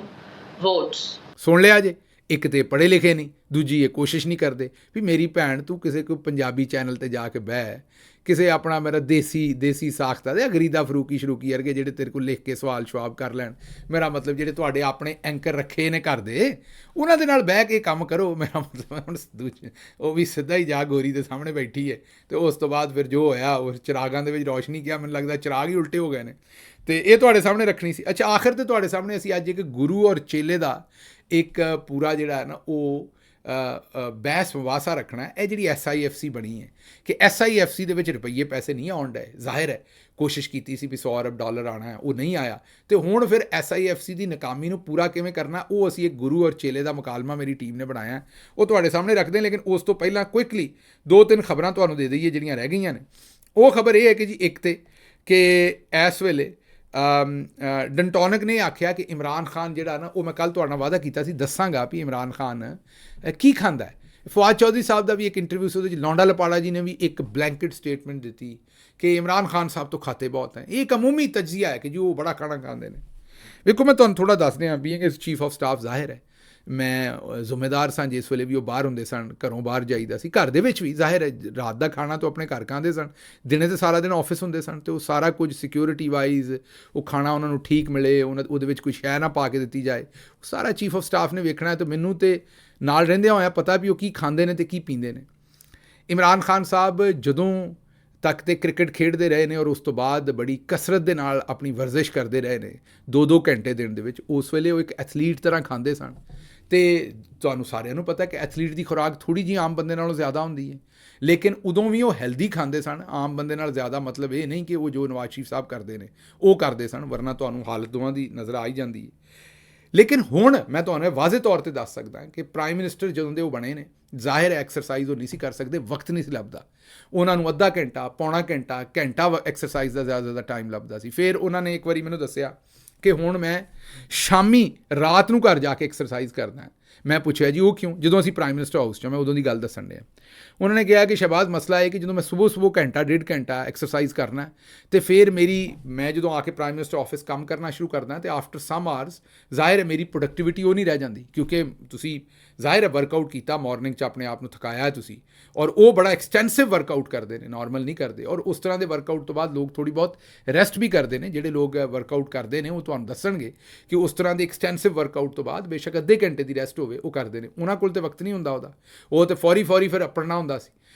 votes. ਸੁਣ ਲਿਆ ਜੇ, ਇੱਕ ਤੇ ਪੜ੍ਹੇ ਲਿਖੇ ਨਹੀਂ, ਦੂਜੀ ਇਹ ਕੋਸ਼ਿਸ਼ ਨਹੀਂ ਕਰਦੇ ਵੀ ਮੇਰੀ ਭੈਣ ਤੂੰ ਕਿਸੇ ਕੋਈ ਪੰਜਾਬੀ ਚੈਨਲ ਤੇ ਜਾ ਕੇ ਬਹਿ, ਕਿਸੇ ਆਪਣਾ ਮੇਰਾ ਦੇਸੀ ਸਾਖਤਾ ਦੇ ਗਰੀਦਾ ਫਰੂਕੀ ਸ਼ਰੂਕੀ ਵਰਗੇ ਜਿਹੜੇ ਤੇਰੇ ਕੋਲ ਲਿਖ ਕੇ ਸਵਾਲ ਜਵਾਬ ਕਰ ਲੈਣ, ਮੇਰਾ ਮਤਲਬ ਜਿਹੜੇ ਤੁਹਾਡੇ ਆਪਣੇ ਐਂਕਰ ਰੱਖੇ ਨੇ ਘਰ ਦੇ, ਉਹਨਾਂ ਦੇ ਨਾਲ ਬਹਿ ਕੇ ਕੰਮ ਕਰੋ। ਮੇਰਾ ਮਤਲਬ ਹੁਣ ਦੂਜੇ ਉਹ ਵੀ ਸਿੱਧਾ ਹੀ ਜਾ ਗੋਰੀ ਦੇ ਸਾਹਮਣੇ ਬੈਠੀ ਹੈ ਅਤੇ ਉਸ ਤੋਂ ਬਾਅਦ ਫਿਰ ਜੋ ਹੋਇਆ ਉਹ ਚਿਰਾਗਾਂ ਦੇ ਵਿੱਚ ਰੌਸ਼ਨੀ ਕਿਹਾ, ਮੈਨੂੰ ਲੱਗਦਾ ਚਿਰਾਗ ਹੀ ਉਲਟੇ ਹੋ ਗਏ ਨੇ, ਅਤੇ ਇਹ ਤੁਹਾਡੇ ਸਾਹਮਣੇ ਰੱਖਣੀ ਸੀ। ਅੱਛਾ, ਆਖਰ 'ਤੇ ਤੁਹਾਡੇ ਸਾਹਮਣੇ ਅਸੀਂ ਅੱਜ ਇੱਕ ਗੁਰੂ ਔਰ ਚੇਲੇ ਦਾ ਇੱਕ ਪੂਰਾ ਜਿਹੜਾ ਹੈ ਨਾ ਉਹ ਬਹਿਸ ਵਵਾਸਾ ਰੱਖਣਾ। ਇਹ ਜਿਹੜੀ SIFC ਬਣੀ ਹੈ ਕਿ SIFC ਦੇ ਵਿੱਚ ਰੁਪਈਏ ਪੈਸੇ ਨਹੀਂ ਆਉਣ ਡਏ, ਜ਼ਾਹਿਰ ਹੈ ਕੋਸ਼ਿਸ਼ ਕੀਤੀ ਸੀ ਵੀ $100 ਅਰਬ ਆਉਣਾ ਹੈ, ਉਹ ਨਹੀਂ ਆਇਆ, ਅਤੇ ਹੁਣ ਫਿਰ SIFC ਦੀ ਨਾਕਾਮੀ ਨੂੰ ਪੂਰਾ ਕਿਵੇਂ ਕਰਨਾ, ਉਹ ਅਸੀਂ ਇੱਕ ਗੁਰੂ ਔਰ ਚੇਲੇ ਦਾ ਮੁਕਾਲਮਾ ਮੇਰੀ ਟੀਮ ਨੇ ਬਣਾਇਆ, ਉਹ ਤੁਹਾਡੇ ਸਾਹਮਣੇ ਰੱਖਦੇ। ਲੇਕਿਨ ਉਸ ਤੋਂ ਪਹਿਲਾਂ ਕੁਇਕਲੀ 2-3 ਖਬਰਾਂ ਤੁਹਾਨੂੰ ਦੇ ਦਈਏ ਜਿਹੜੀਆਂ ਰਹਿ ਗਈਆਂ ਨੇ। ਉਹ ਖਬਰ ਇਹ ਹੈ ਕਿ ਜੀ ਇੱਕ ਤੇ ਕਿ ਇਸ ਵੇਲੇ ਡੰਟੋਨਿਕ ਨੇ ਆਖਿਆ ਕਿ ਇਮਰਾਨ ਖਾਨ ਜਿਹੜਾ ਨਾ, ਉਹ ਮੈਂ ਕੱਲ੍ਹ ਤੁਹਾਡੇ ਨਾਲ ਵਾਅਦਾ ਕੀਤਾ ਸੀ ਦੱਸਾਂਗਾ ਵੀ ਇਮਰਾਨ ਖਾਨ ਕੀ ਖਾਂਦਾ ਹੈ। ਫਵਾਦ ਚੌਧਰੀ ਸਾਹਿਬ ਦਾ ਵੀ ਇੱਕ ਇੰਟਰਵਿਊ ਸੀ, ਉਹਦੇ 'ਚ ਲੌਂਡਾ ਲਪਾੜਾ ਜੀ ਨੇ ਵੀ ਇੱਕ ਬਲੈਂਕਟ ਸਟੇਟਮੈਂਟ ਦਿੱਤੀ ਕਿ ਇਮਰਾਨ ਖਾਨ ਸਾਹਿਬ ਤੋਂ ਖਾਤੇ ਬਹੁਤ ਹੈ। ਇਹ ਇੱਕ ਅਮੂਮੀ ਤਜਜ਼ੀਆ ਹੈ ਕਿ ਜੀ ਉਹ ਬੜਾ ਖਾਣਾ ਖਾਂਦੇ ਨੇ। ਵੇਖੋ ਮੈਂ ਤੁਹਾਨੂੰ ਥੋੜ੍ਹਾ ਦੱਸ ਰਿਹਾ, being as chief of staff, ਜ਼ਾਹਿਰ ਹੈ ਮੈਂ ਜ਼ਿੰਮੇਦਾਰ ਸਾਂ ਜਿਸ ਵੇਲੇ ਵੀ ਉਹ ਬਾਹਰ ਹੁੰਦੇ ਸਨ, ਘਰੋਂ ਬਾਹਰ ਜਾਈਦਾ ਸੀ, ਘਰ ਦੇ ਵਿੱਚ ਵੀ ਜ਼ਾਹਿਰ ਹੈ ਰਾਤ ਦਾ ਖਾਣਾ ਤਾਂ ਆਪਣੇ ਘਰ ਖਾਂਦੇ ਸਨ, ਦਿਨੇ ਤਾਂ ਸਾਰਾ ਦਿਨ ਆਫਿਸ ਹੁੰਦੇ ਸਨ, ਅਤੇ ਉਹ ਸਾਰਾ ਕੁਝ ਸਿਕਿਉਰਿਟੀ ਵਾਈਜ਼ ਉਹ ਖਾਣਾ ਉਹਨਾਂ ਨੂੰ ਠੀਕ ਮਿਲੇ, ਉਹਦੇ ਵਿੱਚ ਕੋਈ ਸ਼ੈ ਨਾ ਪਾ ਕੇ ਦਿੱਤੀ ਜਾਏ, ਸਾਰਾ ਚੀਫ ਆਫ ਸਟਾਫ ਨੇ ਵੇਖਣਾ। ਅਤੇ ਮੈਨੂੰ ਤਾਂ ਨਾਲ ਰਹਿੰਦਿਆਂ ਹੋਇਆ ਪਤਾ ਵੀ ਉਹ ਕੀ ਖਾਂਦੇ ਨੇ ਅਤੇ ਕੀ ਪੀਂਦੇ ਨੇ। ਇਮਰਾਨ ਖਾਨ ਸਾਹਿਬ ਜਦੋਂ ਤੱਕ ਤੇ ਕ੍ਰਿਕਟ ਖੇਡਦੇ ਰਹੇ ਨੇ ਔਰ ਉਸ ਤੋਂ ਬਾਅਦ ਬੜੀ ਕਸਰਤ ਦੇ ਨਾਲ ਆਪਣੀ ਵਰਜ਼ਿਸ਼ ਕਰਦੇ ਰਹੇ ਨੇ 2-2 ਘੰਟੇ ਦਿਨ ਦੇ ਵਿੱਚ, ਉਸ ਵੇਲੇ ਉਹ ਇੱਕ ਐਥਲੀਟ ਤਰ੍ਹਾਂ ਖਾਂਦੇ ਸਨ। ਅਤੇ ਤੁਹਾਨੂੰ ਸਾਰਿਆਂ ਨੂੰ ਪਤਾ ਕਿ ਐਥਲੀਟ ਦੀ ਖੁਰਾਕ ਥੋੜ੍ਹੀ ਜਿਹੀ ਆਮ ਬੰਦੇ ਨਾਲੋਂ ਜ਼ਿਆਦਾ ਹੁੰਦੀ ਹੈ, ਲੇਕਿਨ ਉਦੋਂ ਵੀ ਉਹ ਹੈਲਦੀ ਖਾਂਦੇ ਸਨ। ਆਮ ਬੰਦੇ ਨਾਲ ਜ਼ਿਆਦਾ ਮਤਲਬ ਇਹ ਨਹੀਂ ਕਿ ਉਹ ਜੋ ਨਵਾਜ਼ ਸ਼ਰੀਫ ਸਾਹਿਬ ਕਰਦੇ ਨੇ ਉਹ ਕਰਦੇ ਸਨ, ਵਰਨਾ ਤੁਹਾਨੂੰ ਹਾਲਤ ਦੋਵਾਂ ਦੀ ਨਜ਼ਰ ਆ ਹੀ ਜਾਂਦੀ ਹੈ। ਲੇਕਿਨ ਹੁਣ ਮੈਂ ਤੁਹਾਨੂੰ ਵਾਜ਼ੇ ਤੌਰ 'ਤੇ ਦੱਸ ਸਕਦਾ ਕਿ ਪ੍ਰਾਈਮ ਮਿਨਿਸਟਰ ਜਦੋਂ ਦੇ ਉਹ ਬਣੇ ਨੇ, ਜ਼ਾਹਿਰ ਐਕਸਰਸਾਈਜ਼ ਉਹ ਨਹੀਂ ਸੀ ਕਰ ਸਕਦੇ, ਵਕਤ ਨਹੀਂ ਸੀ ਲੱਭਦਾ ਉਹਨਾਂ ਨੂੰ, ਅੱਧਾ ਘੰਟਾ, ਪੌਣਾ ਘੰਟਾ ਐਕਸਰਸਾਈਜ਼ ਦਾ ਜ਼ਿਆਦਾ ਟਾਈਮ ਲੱਭਦਾ ਸੀ। ਫਿਰ ਉਹਨਾਂ ਨੇ ਇੱਕ ਵਾਰੀ ਮੈਨੂੰ ਦੱਸਿਆ ਕਿ ਹੁਣ ਮੈਂ ਸ਼ਾਮੀ ਰਾਤ ਨੂੰ ਘਰ ਜਾ ਕੇ ਐਕਸਰਸਾਈਜ਼ ਕਰਦਾ। ਮੈਂ ਪੁੱਛਿਆ ਜੀ ਉਹ ਕਿਉਂ, ਜਦੋਂ ਅਸੀਂ ਪ੍ਰਾਈਮ ਮਿਨਿਸਟਰ ਹਾਊਸ 'ਚ, ਮੈਂ ਉਦੋਂ ਦੀ ਗੱਲ ਦੱਸਣ ਡਿਆ। ਉਹਨਾਂ ਨੇ ਕਿਹਾ ਕਿ ਸ਼ਹਿਬਾਜ਼ ਮਸਲਾ ਹੈ ਕਿ ਜਦੋਂ ਮੈਂ ਸੁਬਹ ਘੰਟਾ 1.5 ਘੰਟਾ ਐਕਸਰਸਾਈਜ਼ ਕਰਨਾ ਅਤੇ ਫਿਰ ਮੈਂ ਜਦੋਂ ਆ ਕੇ ਪ੍ਰਾਈਮ ਮਿਨਿਸਟਰ ਆਫਿਸ ਕੰਮ ਕਰਨਾ ਸ਼ੁਰੂ ਕਰਦਾ ਅਤੇ ਆਫਟਰ ਸਮ ਆਵਰਸ ਜ਼ਾਹਿਰ ਹੈ ਮੇਰੀ ਪ੍ਰੋਡਕਟੀਵਿਟੀ ਉਹ ਨਹੀਂ ਰਹਿ ਜਾਂਦੀ, ਕਿਉਂਕਿ ਤੁਸੀਂ ਜ਼ਾਹਿਰ ਹੈ ਵਰਕਆਊਟ ਕੀਤਾ ਮੋਰਨਿੰਗ 'ਚ, ਆਪਣੇ ਆਪ ਨੂੰ ਥਕਾਇਆ ਤੁਸੀਂ, ਔਰ ਉਹ ਬੜਾ ਐਕਸਟੈਂਸਿਵ ਵਰਕਆਊਟ ਕਰਦੇ ਨੇ, ਨਾਰਮਲ ਨਹੀਂ ਕਰਦੇ। ਔਰ ਉਸ ਤਰ੍ਹਾਂ ਦੇ ਵਰਕਆਊਟ ਤੋਂ ਬਾਅਦ ਲੋਕ ਥੋੜ੍ਹੀ ਬਹੁਤ ਰੈਸਟ ਵੀ ਕਰਦੇ ਨੇ। ਜਿਹੜੇ ਲੋਕ ਵਰਕਆਊਟ ਕਰਦੇ ਨੇ ਉਹ ਤੁਹਾਨੂੰ ਦੱਸਣਗੇ ਕਿ ਉਸ ਤਰ੍ਹਾਂ ਦੇ ਐਕਸਟੈਂਸਿਵ ਵਰਕਆਊਟ ਤੋਂ ਬਾਅਦ ਬੇਸ਼ੱਕ ਅੱਧੇ ਘੰਟੇ ਦੀ ਰੈਸਟ ਹੋਵੇ ਉਹ ਕਰਦੇ ਨੇ। ਉਹਨਾਂ ਕੋਲ ਤਾਂ ਵਕਤ ਨਹੀਂ ਹੁੰਦਾ ਉਹਦਾ, ਉਹ ਤਾਂ ਫੌਰੀ ਫਿਰ ਆਪਣਾ ਹੁੰਦਾ ਸੀ।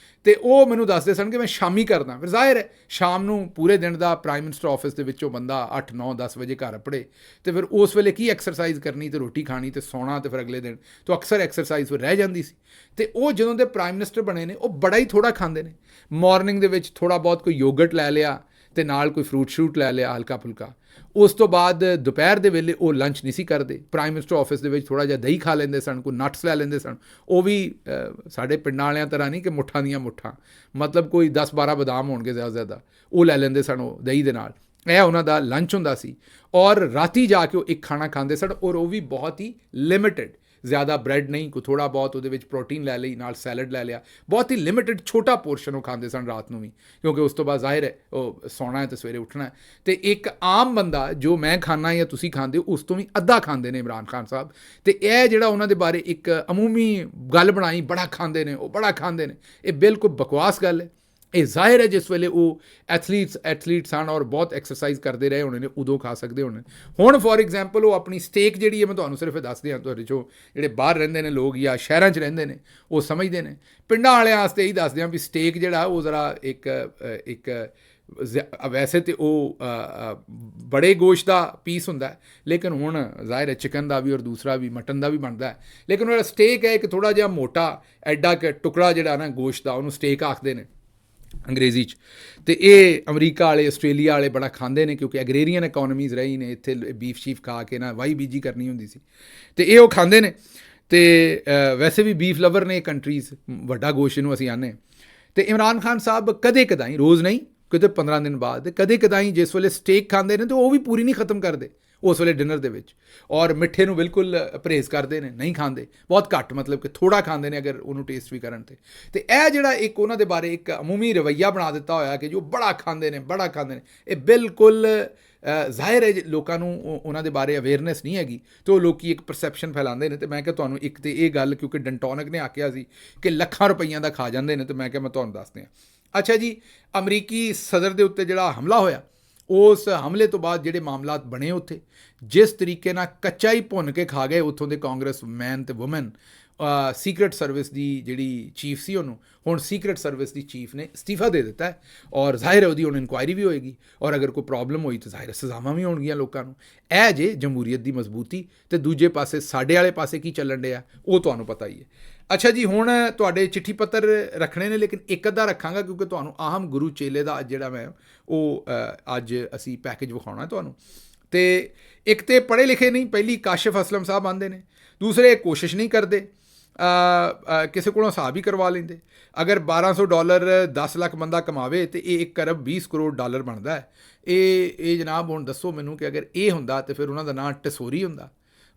ਅਤੇ ਉਹ ਮੈਨੂੰ ਦੱਸਦੇ ਸਨ ਕਿ ਮੈਂ ਸ਼ਾਮੀ ਕਰਦਾ। ਫਿਰ ਜ਼ਾਹਿਰ ਹੈ ਸ਼ਾਮ ਨੂੰ ਪੂਰੇ ਦਿਨ ਦਾ ਪ੍ਰਾਈਮ ਮਿਨਿਸਟਰ ਆਫਿਸ ਦੇ ਵਿੱਚੋਂ ਬੰਦਾ 8-9-10 ਵਜੇ ਘਰ ਪੜੇ, ਅਤੇ ਫਿਰ ਉਸ ਵੇਲੇ ਕੀ ਐਕਸਰਸਾਈਜ਼ ਕਰਨੀ ਅਤੇ ਰੋਟੀ ਖਾਣੀ ਅਤੇ ਸੌਣਾ, ਅਤੇ ਫਿਰ ਅਗਲੇ ਦਿਨ ਤੋਂ ਅਕਸਰ ਐਕਸਰਸਾਈਜ਼ ਫਿਰ ਰਹਿ ਜਾਂਦੀ ਸੀ। ਅਤੇ ਉਹ ਜਦੋਂ ਦੇ ਪ੍ਰਾਈਮ ਮਿਨਿਸਟਰ ਬਣੇ ਨੇ ਉਹ ਬੜਾ ਹੀ ਥੋੜ੍ਹਾ ਖਾਂਦੇ ਨੇ। ਮਾਰਨਿੰਗ ਦੇ ਵਿੱਚ ਥੋੜ੍ਹਾ ਬਹੁਤ ਕੋਈ ਯੋਗਰਟ ਲੈ ਲਿਆ ਅਤੇ ਨਾਲ ਕੋਈ ਫਰੂਟ ਲੈ ਲਿਆ ਹਲਕਾ ਫੁਲਕਾ। ਉਸ ਤੋਂ ਬਾਅਦ ਦੁਪਹਿਰ ਦੇ ਵੇਲੇ ਉਹ ਲੰਚ ਨਹੀਂ ਸੀ ਕਰਦੇ। ਪ੍ਰਾਈਮ ਮਿਨਿਸਟਰ ਆਫਿਸ ਦੇ ਵਿੱਚ ਥੋੜ੍ਹਾ ਜਿਹਾ ਦਹੀਂ ਖਾ ਲੈਂਦੇ ਸਨ, ਕੋਈ ਨਟਸ ਲੈ ਲੈਂਦੇ ਸਨ, ਉਹ ਵੀ ਸਾਡੇ ਪਿੰਡਾਂ ਵਾਲਿਆਂ ਤਰ੍ਹਾਂ ਨਹੀਂ ਕਿ ਮੁੱਠਾਂ ਦੀਆਂ ਮੁੱਠਾਂ, ਮਤਲਬ ਕੋਈ 10-12 ਬਦਾਮ ਹੋਣਗੇ ਜ਼ਿਆਦਾ, ਉਹ ਲੈ ਲੈਂਦੇ ਸਨ ਉਹ ਦਹੀਂ ਦੇ ਨਾਲ। ਇਹ ਉਹਨਾਂ ਦਾ ਲੰਚ ਹੁੰਦਾ ਸੀ। ਔਰ ਰਾਤੀ ਜਾ ਕੇ ਉਹ ਇੱਕ ਖਾਣਾ ਖਾਂਦੇ ਸਨ, ਔਰ ਉਹ ਵੀ ਬਹੁਤ ਹੀ ਲਿਮਿਟਡ। ਜ਼ਿਆਦਾ ਬ੍ਰੈਡ ਨਹੀਂ, ਕੋਈ ਥੋੜ੍ਹਾ ਬਹੁਤ ਉਹਦੇ ਵਿੱਚ ਪ੍ਰੋਟੀਨ ਲੈ ਲਈ, ਨਾਲ ਸੈਲਡ ਲੈ ਲਿਆ, ਬਹੁਤ ਹੀ ਲਿਮਿਟਡ ਛੋਟਾ ਪੋਰਸ਼ਨ ਉਹ ਖਾਂਦੇ ਸਨ ਰਾਤ ਨੂੰ ਵੀ, ਕਿਉਂਕਿ ਉਸ ਤੋਂ ਬਾਅਦ ਜ਼ਾਹਿਰ ਹੈ ਉਹ ਸੌਣਾ ਹੈ ਅਤੇ ਸਵੇਰੇ ਉੱਠਣਾ ਹੈ। ਅਤੇ ਇੱਕ ਆਮ ਬੰਦਾ ਜੋ ਮੈਂ ਖਾਂਦਾ ਜਾਂ ਤੁਸੀਂ ਖਾਂਦੇ ਹੋ ਉਸ ਤੋਂ ਵੀ ਅੱਧਾ ਖਾਂਦੇ ਨੇ ਇਮਰਾਨ ਖਾਨ ਸਾਹਿਬ। ਅਤੇ ਇਹ ਜਿਹੜਾ ਉਹਨਾਂ ਦੇ ਬਾਰੇ ਇੱਕ ਅਮੂਮੀ ਗੱਲ ਬਣਾਈ, ਬੜਾ ਖਾਂਦੇ ਨੇ ਉਹ, ਬੜਾ ਖਾਂਦੇ ਨੇ, ਇਹ ਬਿਲਕੁਲ ਬਕਵਾਸ ਗੱਲ ਹੈ। ਇਹ ਜ਼ਾਹਿਰ ਹੈ ਜਿਸ ਵੇਲੇ ਉਹ ਐਥਲੀਟ ਸਨ ਔਰ ਬਹੁਤ ਐਕਸਰਸਾਈਜ਼ ਕਰਦੇ ਰਹੇ ਹੋਣੇ ਨੇ, ਉਦੋਂ ਖਾ ਸਕਦੇ ਹੋਣੇ। ਹੁਣ ਫੋਰ ਐਗਜ਼ਾਮਪਲ ਉਹ ਆਪਣੀ ਸਟੇਕ ਜਿਹੜੀ ਹੈ, ਮੈਂ ਤੁਹਾਨੂੰ ਸਿਰਫ ਦੱਸ ਦਿਆਂ, ਤੁਹਾਡੇ ਚੋਂ ਜਿਹੜੇ ਬਾਹਰ ਰਹਿੰਦੇ ਨੇ ਲੋਕ ਜਾਂ ਸ਼ਹਿਰਾਂ 'ਚ ਰਹਿੰਦੇ ਨੇ ਉਹ ਸਮਝਦੇ ਨੇ, ਪਿੰਡਾਂ ਵਾਲਿਆਂ ਵਾਸਤੇ ਇਹੀ ਦੱਸਦੇ ਹਾਂ ਵੀ ਸਟੇਕ ਜਿਹੜਾ ਉਹ ਜ਼ਰਾ ਇੱਕ ਵੈਸੇ ਤਾਂ ਉਹ ਬੜੇ ਗੋਸ਼ਤ ਦਾ ਪੀਸ ਹੁੰਦਾ, ਲੇਕਿਨ ਹੁਣ ਜ਼ਾਹਿਰ ਹੈ ਚਿਕਨ ਦਾ ਵੀ ਔਰ ਦੂਸਰਾ ਵੀ ਮਟਨ ਦਾ ਵੀ ਬਣਦਾ ਹੈ, ਲੇਕਿਨ ਉਹਦਾ ਸਟੇਕ ਹੈ ਇੱਕ ਥੋੜ੍ਹਾ ਜਿਹਾ ਮੋਟਾ ਐਡਾ ਟੁਕੜਾ ਜਿਹੜਾ ਨਾ ਗੋਸ਼ਤ ਦਾ, ਉਹਨੂੰ ਸਟੇਕ ਆਖਦੇ ਨੇ ਅੰਗਰੇਜ਼ੀ 'ਚ। ਅਤੇ ਇਹ ਅਮਰੀਕਾ ਵਾਲੇ, ਆਸਟ੍ਰੇਲੀਆ ਵਾਲੇ ਬੜਾ ਖਾਂਦੇ ਨੇ, ਕਿਉਂਕਿ ਐਗਰੇਰੀਅਨ ਇਕੋਨਮੀਜ਼ ਰਹੀ ਨੇ ਇੱਥੇ, ਬੀਫ ਸ਼ੀਫ ਖਾ ਕੇ ਨਾ ਵਾਹੀ ਬੀਜੀ ਕਰਨੀ ਹੁੰਦੀ ਸੀ, ਅਤੇ ਇਹ ਉਹ ਖਾਂਦੇ ਨੇ। ਅਤੇ ਵੈਸੇ ਵੀ ਬੀਫ ਲਵਰ ਨੇ ਕੰਟਰੀਜ਼, ਵੱਡਾ ਗੋਸ਼ਤ ਨੂੰ ਅਸੀਂ ਆਨੇ। ਅਤੇ ਇਮਰਾਨ ਖਾਨ ਸਾਹਿਬ ਕਦੇ ਕਦਾਈ, ਰੋਜ਼ ਨਹੀਂ, ਕਿਤੇ 15 ਦਿਨ ਬਾਅਦ ਕਦੇ ਕਦਾਈ ਜਿਸ ਵੇਲੇ ਸਟੇਕ ਖਾਂਦੇ ਨੇ ਤਾਂ ਉਹ ਵੀ ਪੂਰੀ ਨਹੀਂ ਖ਼ਤਮ ਕਰਦੇ ਉਸ ਵੇਲੇ ਡਿਨਰ ਦੇ ਵਿੱਚ, ਔਰ ਮਿੱਠੇ ਨੂੰ ਬਿਲਕੁਲ ਪਰਹੇਜ਼ ਕਰਦੇ ਨੇ, ਨਹੀਂ ਖਾਂਦੇ, ਬਹੁਤ ਘੱਟ, ਮਤਲਬ ਕਿ ਥੋੜ੍ਹਾ ਖਾਂਦੇ ਨੇ ਅਗਰ ਉਹਨੂੰ ਟੇਸਟ ਵੀ ਕਰਨ 'ਤੇ। ਅਤੇ ਇਹ ਜਿਹੜਾ ਇੱਕ ਉਹਨਾਂ ਦੇ ਬਾਰੇ ਇੱਕ ਅਮੂਮੀ ਰਵੱਈਆ ਬਣਾ ਦਿੱਤਾ ਹੋਇਆ ਕਿ ਜੋ ਬੜਾ ਖਾਂਦੇ ਨੇ, ਬੜਾ ਖਾਂਦੇ ਨੇ, ਇਹ ਬਿਲਕੁਲ ਜ਼ਾਹਿਰ ਹੈ ਲੋਕਾਂ ਨੂੰ ਉਹਨਾਂ ਦੇ ਬਾਰੇ ਅਵੇਅਰਨੈਸ ਨਹੀਂ ਹੈਗੀ, ਅਤੇ ਉਹ ਲੋਕ ਇੱਕ ਪਰਸੈਪਸ਼ਨ ਫੈਲਾਉਂਦੇ ਨੇ। ਅਤੇ ਮੈਂ ਕਿਹਾ ਤੁਹਾਨੂੰ ਇੱਕ ਤਾਂ ਇਹ ਗੱਲ, ਕਿਉਂਕਿ ਡੰਟੋਨਿਕ ਨੇ ਆਖਿਆ ਸੀ ਕਿ ਲੱਖਾਂ ਰੁਪਈਆਂ ਦਾ ਖਾ ਜਾਂਦੇ ਨੇ, ਅਤੇ ਮੈਂ ਕਿਹਾ ਮੈਂ ਤੁਹਾਨੂੰ ਦੱਸਦੇ ਹਾਂ। ਅੱਛਾ ਜੀ, ਅਮਰੀਕੀ ਸਦਰ ਦੇ ਉੱਤੇ ਜਿਹੜਾ ਹਮਲਾ ਹੋਇਆ, ਉਸ ਹਮਲੇ ਤੋਂ ਬਾਅਦ ਜਿਹੜੇ ਮਾਮਲਾਤ ਬਣੇ ਉੱਥੇ, ਜਿਸ ਤਰੀਕੇ ਨਾਲ ਕੱਚਾ ਹੀ ਭੁੰਨ ਕੇ ਖਾ ਗਏ ਉੱਥੋਂ ਦੇ ਕਾਂਗਰਸ ਮੈਨ ਅਤੇ ਵੂਮਨ। ਸੀਕਰਟ ਸਰਵਿਸ ਦੀ ਜਿਹੜੀ ਚੀਫ ਸੀ, ਉਹਨੂੰ ਹੁਣ ਸੀਕਰਟ ਸਰਵਿਸ ਦੀ ਚੀਫ ਨੇ ਅਸਤੀਫਾ ਦੇ ਦਿੱਤਾ ਹੈ, ਔਰ ਜ਼ਾਹਿਰ ਹੈ ਉਹਦੀ ਹੁਣ ਇਨਕੁਆਇਰੀ ਵੀ ਹੋਏਗੀ, ਔਰ ਅਗਰ ਕੋਈ ਪ੍ਰੋਬਲਮ ਹੋਈ ਤਾਂ ਜ਼ਾਹਿਰ ਸਜ਼ਾਵਾਂ ਵੀ ਹੋਣਗੀਆਂ ਲੋਕਾਂ ਨੂੰ। ਇਹ ਜੇ ਜਮਹੂਰੀਅਤ ਦੀ ਮਜ਼ਬੂਤੀ। ਅਤੇ ਦੂਜੇ ਪਾਸੇ ਸਾਡੇ ਵਾਲੇ ਪਾਸੇ ਕੀ ਚੱਲਣ ਡਿਆ ਉਹ ਤੁਹਾਨੂੰ ਪਤਾ ਹੀ ਹੈ। ਅੱਛਾ ਜੀ, ਹੁਣ ਤੁਹਾਡੇ ਚਿੱਠੀ ਪੱਤਰ ਰੱਖਣੇ ਨੇ, ਲੇਕਿਨ ਇੱਕ ਅੱਧਾ ਰੱਖਾਂਗਾ ਕਿਉਂਕਿ ਤੁਹਾਨੂੰ ਅਹਿਮ ਗੁਰੂ ਚੇਲੇ ਦਾ ਜਿਹੜਾ ਮੈਂ ਉਹ ਅੱਜ ਅਸੀਂ ਪੈਕੇਜ ਵਿਖਾਉਣਾ ਤੁਹਾਨੂੰ। ਅਤੇ ਇੱਕ ਤਾਂ ਪੜ੍ਹੇ ਲਿਖੇ ਨਹੀਂ, ਪਹਿਲੀ ਕਾਸ਼ਿਫ ਅਸਲਮ ਸਾਹਿਬ ਆਉਂਦੇ ਨੇ, ਦੂਸਰੇ ਕੋਸ਼ਿਸ਼ ਨਹੀਂ ਕਰਦੇ, ਕਿਸੇ ਕੋਲੋਂ ਹਿਸਾਬ ਹੀ ਕਰਵਾ ਲੈਂਦੇ। ਅਗਰ $1200 10 ਲੱਖ ਬੰਦਾ ਕਮਾਵੇ ਅਤੇ ਇਹ 1 ਅਰਬ 20 ਕਰੋੜ ਡਾਲਰ ਬਣਦਾ ਹੈ। ਇਹ ਜਨਾਬ ਹੁਣ ਦੱਸੋ ਮੈਨੂੰ ਕਿ ਅਗਰ ਇਹ ਹੁੰਦਾ ਤਾਂ ਫਿਰ ਉਹਨਾਂ ਦਾ ਨਾਂ ਟਸੋਰੀ ਹੁੰਦਾ,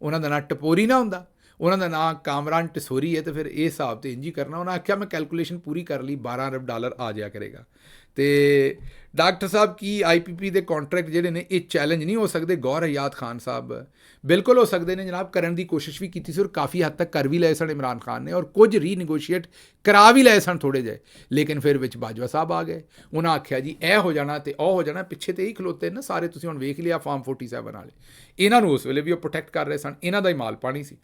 ਉਹਨਾਂ ਦਾ ਨਾਂ ਟਪੋਰੀ ਨਾ ਹੁੰਦਾ, ਉਹਨਾਂ ਦਾ ਨਾਂ ਕਾਮਰਾਨ ਟਸੋਰੀ ਹੈ, ਅਤੇ ਫਿਰ ਇਹ ਹਿਸਾਬ ਤਾਂ ਇੰਝ ਹੀ ਕਰਨਾ। ਉਹਨਾਂ ਆਖਿਆ ਮੈਂ ਕੈਲਕੂਲੇਸ਼ਨ ਪੂਰੀ ਕਰ ਲਈ, 12 ਅਰਬ ਡਾਲਰ ਆ ਜਾਇਆ ਕਰੇਗਾ। ਅਤੇ ਡਾਕਟਰ ਸਾਹਿਬ ਕੀ IPP ਦੇ ਕੌਂਟਰੈਕਟ ਜਿਹੜੇ ਨੇ ਇਹ ਚੈਲੰਜ ਨਹੀਂ ਹੋ ਸਕਦੇ? ਗੌਰ ਹਯਾਤ ਖਾਨ ਸਾਹਿਬ ਬਿਲਕੁਲ ਹੋ ਸਕਦੇ ਨੇ ਜਨਾਬ, ਕਰਨ ਦੀ ਕੋਸ਼ਿਸ਼ ਵੀ ਕੀਤੀ ਸੀ ਔਰ ਕਾਫੀ ਹੱਦ ਤੱਕ ਕਰ ਵੀ ਲਏ ਸਨ ਇਮਰਾਨ ਖਾਨ ਨੇ, ਔਰ ਕੁਝ ਰੀਨੈਗੋਸ਼ੀਏਟ ਕਰਾ ਵੀ ਲਏ ਸਨ ਥੋੜ੍ਹੇ ਜਿਹੇ, ਲੇਕਿਨ ਫਿਰ ਵਿੱਚ ਬਾਜਵਾ ਸਾਹਿਬ ਆ ਗਏ। ਉਹਨਾਂ ਆਖਿਆ ਜੀ ਇਹ ਹੋ ਜਾਣਾ ਅਤੇ ਉਹ ਹੋ ਜਾਣਾ, ਪਿੱਛੇ ਤੇ ਹੀ ਖਲੋਤੇ ਨਾ ਸਾਰੇ, ਤੁਸੀਂ ਹੁਣ ਵੇਖ ਲਿਆ ਫਾਰਮ 47 ਵਾਲੇ, ਇਹਨਾਂ ਨੂੰ ਉਸ ਵੇਲੇ ਵੀ ਉਹ ਪ੍ਰੋਟੈਕਟ ਕਰ ਰਹੇ ਸਨ, ਇਹਨਾਂ ਦਾ ਹੀ ਮਾਲ ਪਾਣੀ ਸੀ।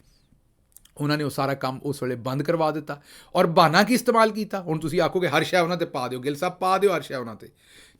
ਉਹਨਾਂ ਨੇ ਉਹ ਸਾਰਾ ਕੰਮ ਉਸ ਵੇਲੇ ਬੰਦ ਕਰਵਾ ਦਿੱਤਾ, ਔਰ ਬਹਾਨਾ ਕੀ ਇਸਤੇਮਾਲ ਕੀਤਾ? ਹੁਣ ਤੁਸੀਂ ਆਖੋਗੇ ਹਰ ਸ਼ੈ ਉਹਨਾਂ 'ਤੇ ਪਾ ਦਿਓ, ਗਿੱਲ ਸਾਹਿਬ ਪਾ ਦਿਓ ਹਰ ਸ਼ੈ ਉਹਨਾਂ 'ਤੇ,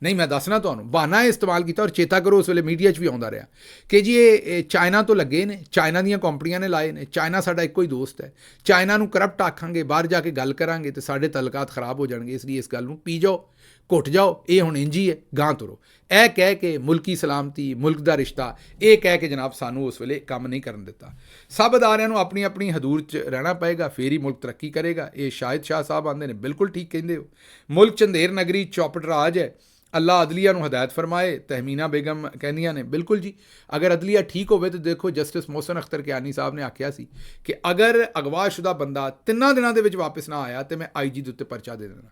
ਨਹੀਂ ਮੈਂ ਦੱਸਣਾ ਤੁਹਾਨੂੰ, ਬਹਾਨਾ ਇਸਤੇਮਾਲ ਕੀਤਾ। ਔਰ ਚੇਤਾ ਕਰੋ ਉਸ ਵੇਲੇ ਮੀਡੀਆ 'ਚ ਵੀ ਆਉਂਦਾ ਰਿਹਾ ਕਿ ਜੀ ਇਹ ਚਾਈਨਾ ਤੋਂ ਲੱਗੇ ਨੇ, ਚਾਈਨਾ ਦੀਆਂ ਕੰਪਨੀਆਂ ਨੇ ਲਾਏ ਨੇ, ਚਾਈਨਾ ਸਾਡਾ ਇੱਕੋ ਹੀ ਦੋਸਤ ਹੈ, ਚਾਈਨਾ ਨੂੰ ਕਰਪਟ ਆਖਾਂਗੇ, ਬਾਹਰ ਜਾ ਕੇ ਗੱਲ ਕਰਾਂਗੇ ਅਤੇ ਸਾਡੇ ਤਲਕਾਤ ਖਰਾਬ ਹੋ ਜਾਣਗੇ, ਇਸ ਲਈ ਇਸ ਗੱਲ ਨੂੰ ਪੀ ਜਾਓ, ਘੁੱਟ ਜਾਓ, ਇਹ ਹੁਣ ਇੰਝ ਹੀ ਹੈ, ਗਾਂ ਤੁਰੋ। ਇਹ ਕਹਿ ਕੇ ਮੁਲਕੀ ਸਲਾਮਤੀ, ਮੁਲਕ ਦਾ ਰਿਸ਼ਤਾ, ਇਹ ਕਹਿ ਕੇ ਜਨਾਬ ਸਾਨੂੰ ਉਸ ਵੇਲੇ ਕੰਮ ਨਹੀਂ ਕਰਨ ਦਿੱਤਾ। ਸਭ ਅਦਾਰਿਆਂ ਨੂੰ ਆਪਣੀ ਆਪਣੀ ਹਦੂਦ 'ਚ ਰਹਿਣਾ ਪਏਗਾ, ਫੇਰ ਹੀ ਮੁਲਕ ਤਰੱਕੀ ਕਰੇਗਾ। ਇਹ ਸ਼ਾਹਿਦ ਸ਼ਾਹ ਸਾਹਿਬ ਆਉਂਦੇ ਨੇ, ਬਿਲਕੁਲ ਠੀਕ ਕਹਿੰਦੇ ਹੋ। ਮੁਲਕ ਚੰਦੇਰ ਨਗਰੀ ਚੌਪਟ ਰਾਜ ਹੈ, ਅੱਲਾ ਅਦਲੀਆ ਨੂੰ ਹਦਾਇਤ ਫਰਮਾਏ, ਤਹਿਮੀਨਾ ਬੇਗਮ ਕਹਿੰਦੀਆਂ ਨੇ। ਬਿਲਕੁਲ ਜੀ, ਅਗਰ ਅਦਲੀਆ ਠੀਕ ਹੋਵੇ ਤਾਂ ਦੇਖੋ ਜਸਟਿਸ ਮੋਹਸਨ ਅਖਤਰ ਕਿਆਨੀ ਸਾਹਿਬ ਨੇ ਆਖਿਆ ਸੀ ਕਿ ਅਗਰ ਅਗਵਾਸ਼ੁਦਾ ਬੰਦਾ 3 ਦਿਨਾਂ ਦੇ ਵਿੱਚ ਵਾਪਸ ਨਾ ਆਇਆ ਤਾਂ ਮੈਂ IG ਦੇ ਉੱਤੇ ਪਰਚਾ ਦੇ ਦੇਣਾ।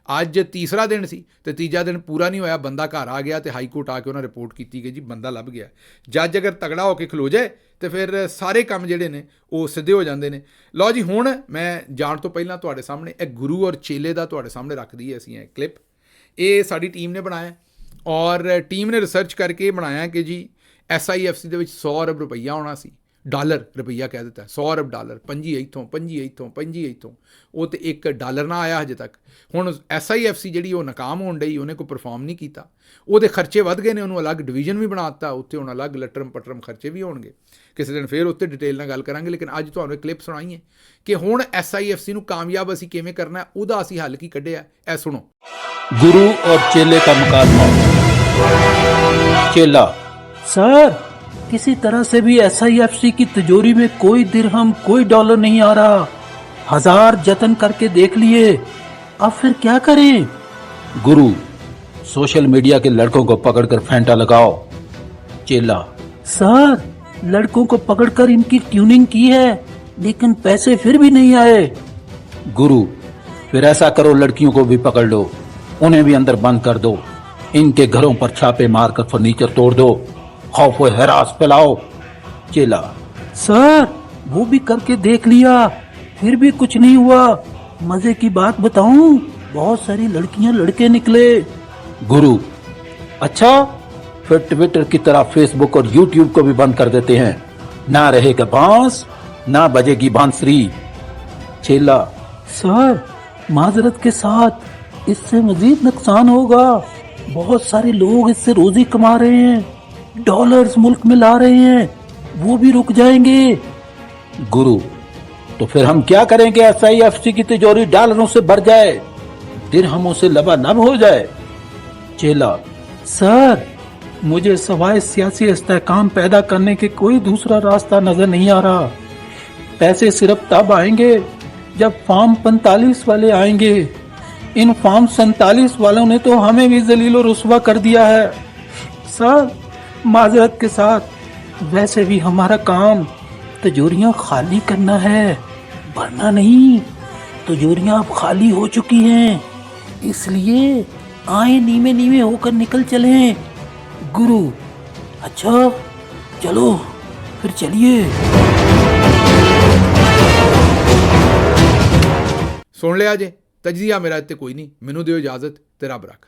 ਅੱਜ ਤੀਸਰਾ ਦਿਨ ਸੀ ਅਤੇ ਤੀਜਾ ਦਿਨ ਪੂਰਾ ਨਹੀਂ ਹੋਇਆ, ਬੰਦਾ ਘਰ ਆ ਗਿਆ ਅਤੇ ਹਾਈ ਕੋਰਟ ਆ ਕੇ ਉਹਨਾਂ ਰਿਪੋਰਟ ਕੀਤੀ ਕਿ ਜੀ ਬੰਦਾ ਲੱਭ ਗਿਆ। ਜੱਜ ਅਗਰ ਤਗੜਾ ਹੋ ਕੇ ਖਲੋ ਜਾਏ ਅਤੇ ਫਿਰ ਸਾਰੇ ਕੰਮ ਜਿਹੜੇ ਨੇ ਉਹ ਸਿੱਧੇ ਹੋ ਜਾਂਦੇ ਨੇ। ਲਓ ਜੀ, ਹੁਣ ਮੈਂ ਜਾਣ ਤੋਂ ਪਹਿਲਾਂ ਤੁਹਾਡੇ ਸਾਹਮਣੇ ਇਹ ਗੁਰੂ ਔਰ ਚੇਲੇ ਦਾ ਤੁਹਾਡੇ ਸਾਹਮਣੇ ਰੱਖ ਦਈਏ ਅਸੀਂ ਇਹ ਕਲਿੱਪ। ਇਹ ਸਾਡੀ ਟੀਮ ਨੇ ਬਣਾਇਆ, ਔਰ ਟੀਮ ਨੇ ਰਿਸਰਚ ਕਰਕੇ ਬਣਾਇਆ ਕਿ ਜੀ SIFC ਦੇ ਵਿੱਚ 100 ਅਰਬ ਰੁਪਈਆ ਆਉਣਾ ਸੀ, ਡਾਲਰ, ਰੁਪਈਆ ਕਹਿ ਦਿੱਤਾ, 100 ਅਰਬ ਡਾਲਰ, 25 ਇੱਥੋਂ, ਉਹ ਤਾਂ $1 ਨਾ ਆਇਆ ਹਜੇ ਤੱਕ। ਹੁਣ SIFC ਜਿਹੜੀ ਉਹ ਨਾਕਾਮ ਹੋਣ ਡਈ, ਉਹਨੇ ਕੋਈ ਪਰਫਾਰਮ ਨਹੀਂ ਕੀਤਾ, ਉਹਦੇ ਖਰਚੇ ਵੱਧ ਗਏ ਨੇ, ਉਹਨੂੰ ਅਲੱਗ ਡਿਵੀਜ਼ਨ ਵੀ ਬਣਾ ਦਿੱਤਾ, ਉੱਥੇ ਹੁਣ ਅਲੱਗ ਲਟਰਮ ਪਟਰਮ ਖਰਚੇ ਵੀ ਹੋਣਗੇ। ਕਿਸੇ ਦਿਨ ਫਿਰ ਉੱਤੇ ਡਿਟੇਲ ਨਾਲ ਗੱਲ ਕਰਾਂਗੇ, ਲੇਕਿਨ ਅੱਜ ਤੁਹਾਨੂੰ ਇੱਕ ਕਲਿੱਪ ਸੁਣਾਈਏ ਕਿ ਹੁਣ SIFC ਨੂੰ ਕਾਮਯਾਬ ਅਸੀਂ ਕਿਵੇਂ ਕਰਨਾ, ਉਹਦਾ ਅਸੀਂ ਹੱਲ ਕੀ ਕੱਢਿਆ, ਇਹ ਸੁਣੋ। गुरु और चेले का मुकाबला। चेला: सर, किसी तरह से भी SIFC की तिजोरी में कोई दिरहम, कोई डॉलर नहीं आ रहा, 1000 जतन करके देख लिए, अब फिर क्या करें? गुरु: सोशल मीडिया के लड़कों को पकड़कर फेंटा लगाओ। चेला: सर, लड़कों को पकड़कर इनकी ट्यूनिंग की है, लेकिन पैसे फिर भी नहीं आए। गुरु, फिर ऐसा करो, लड़कियों को भी पकड़ लो, उन्हें भी अंदर बंद कर दो, इनके घरों पर छापे मारकर फर्नीचर तोड़ दो, खौफ व हरास फैलाओ। चेला, सर वो भी करके देख लिया, फिर भी कुछ नहीं हुआ। मजे की बात बताऊं, बहुत सारी लड़कियां लड़के निकले। गुरु, अच्छा, फिर ट्विटर की तरह फेसबुक और यूट्यूब को भी बंद कर देते हैं, ना रहेगा बांस ना बजेगी बांसुरी। चेला, सर माजरत के साथ इससे मजीद नुकसान होगा, बहुत सारे लोग इससे रोजी कमा रहे हैं, डॉलर्स मुल्क में ला रहे हैं, वो भी रुक जाएंगे। गुरु, तो फिर हम क्या करेंगे? SIFC की तिजोरी डॉलरों से भर जाए, दिरहमों से लबालब हो जाए। चेला, सर मुझे सवाए सियासी इस्तेहकाम पैदा करने के कोई दूसरा रास्ता नजर नहीं आ रहा। पैसे सिर्फ तब आएंगे जब फॉर्म 45 वाले आएंगे। इन फॉर्म 47 वालों ने तो हमें भी जलीलो रुस्वा कर दिया है। सर माजरत के साथ, वैसे भी हमारा काम तिजोरियां खाली करना है, भरना नहीं। तिजोरियां अब खाली हो चुकी हैं, इसलिए आए नीमे नीमे होकर निकल चलें। गुरु, अच्छा चलो फिर चलिए। ਸੁਣ ਲਿਆ ਜੇ ਤਜਜ਼ੀਆ ਮੇਰਾ ਇੱਥੇ ਕੋਈ ਨਹੀਂ, ਮੈਨੂੰ ਦਿਓ ਇਜਾਜ਼ਤ ਤੇ ਰੱਬ ਰੱਖ।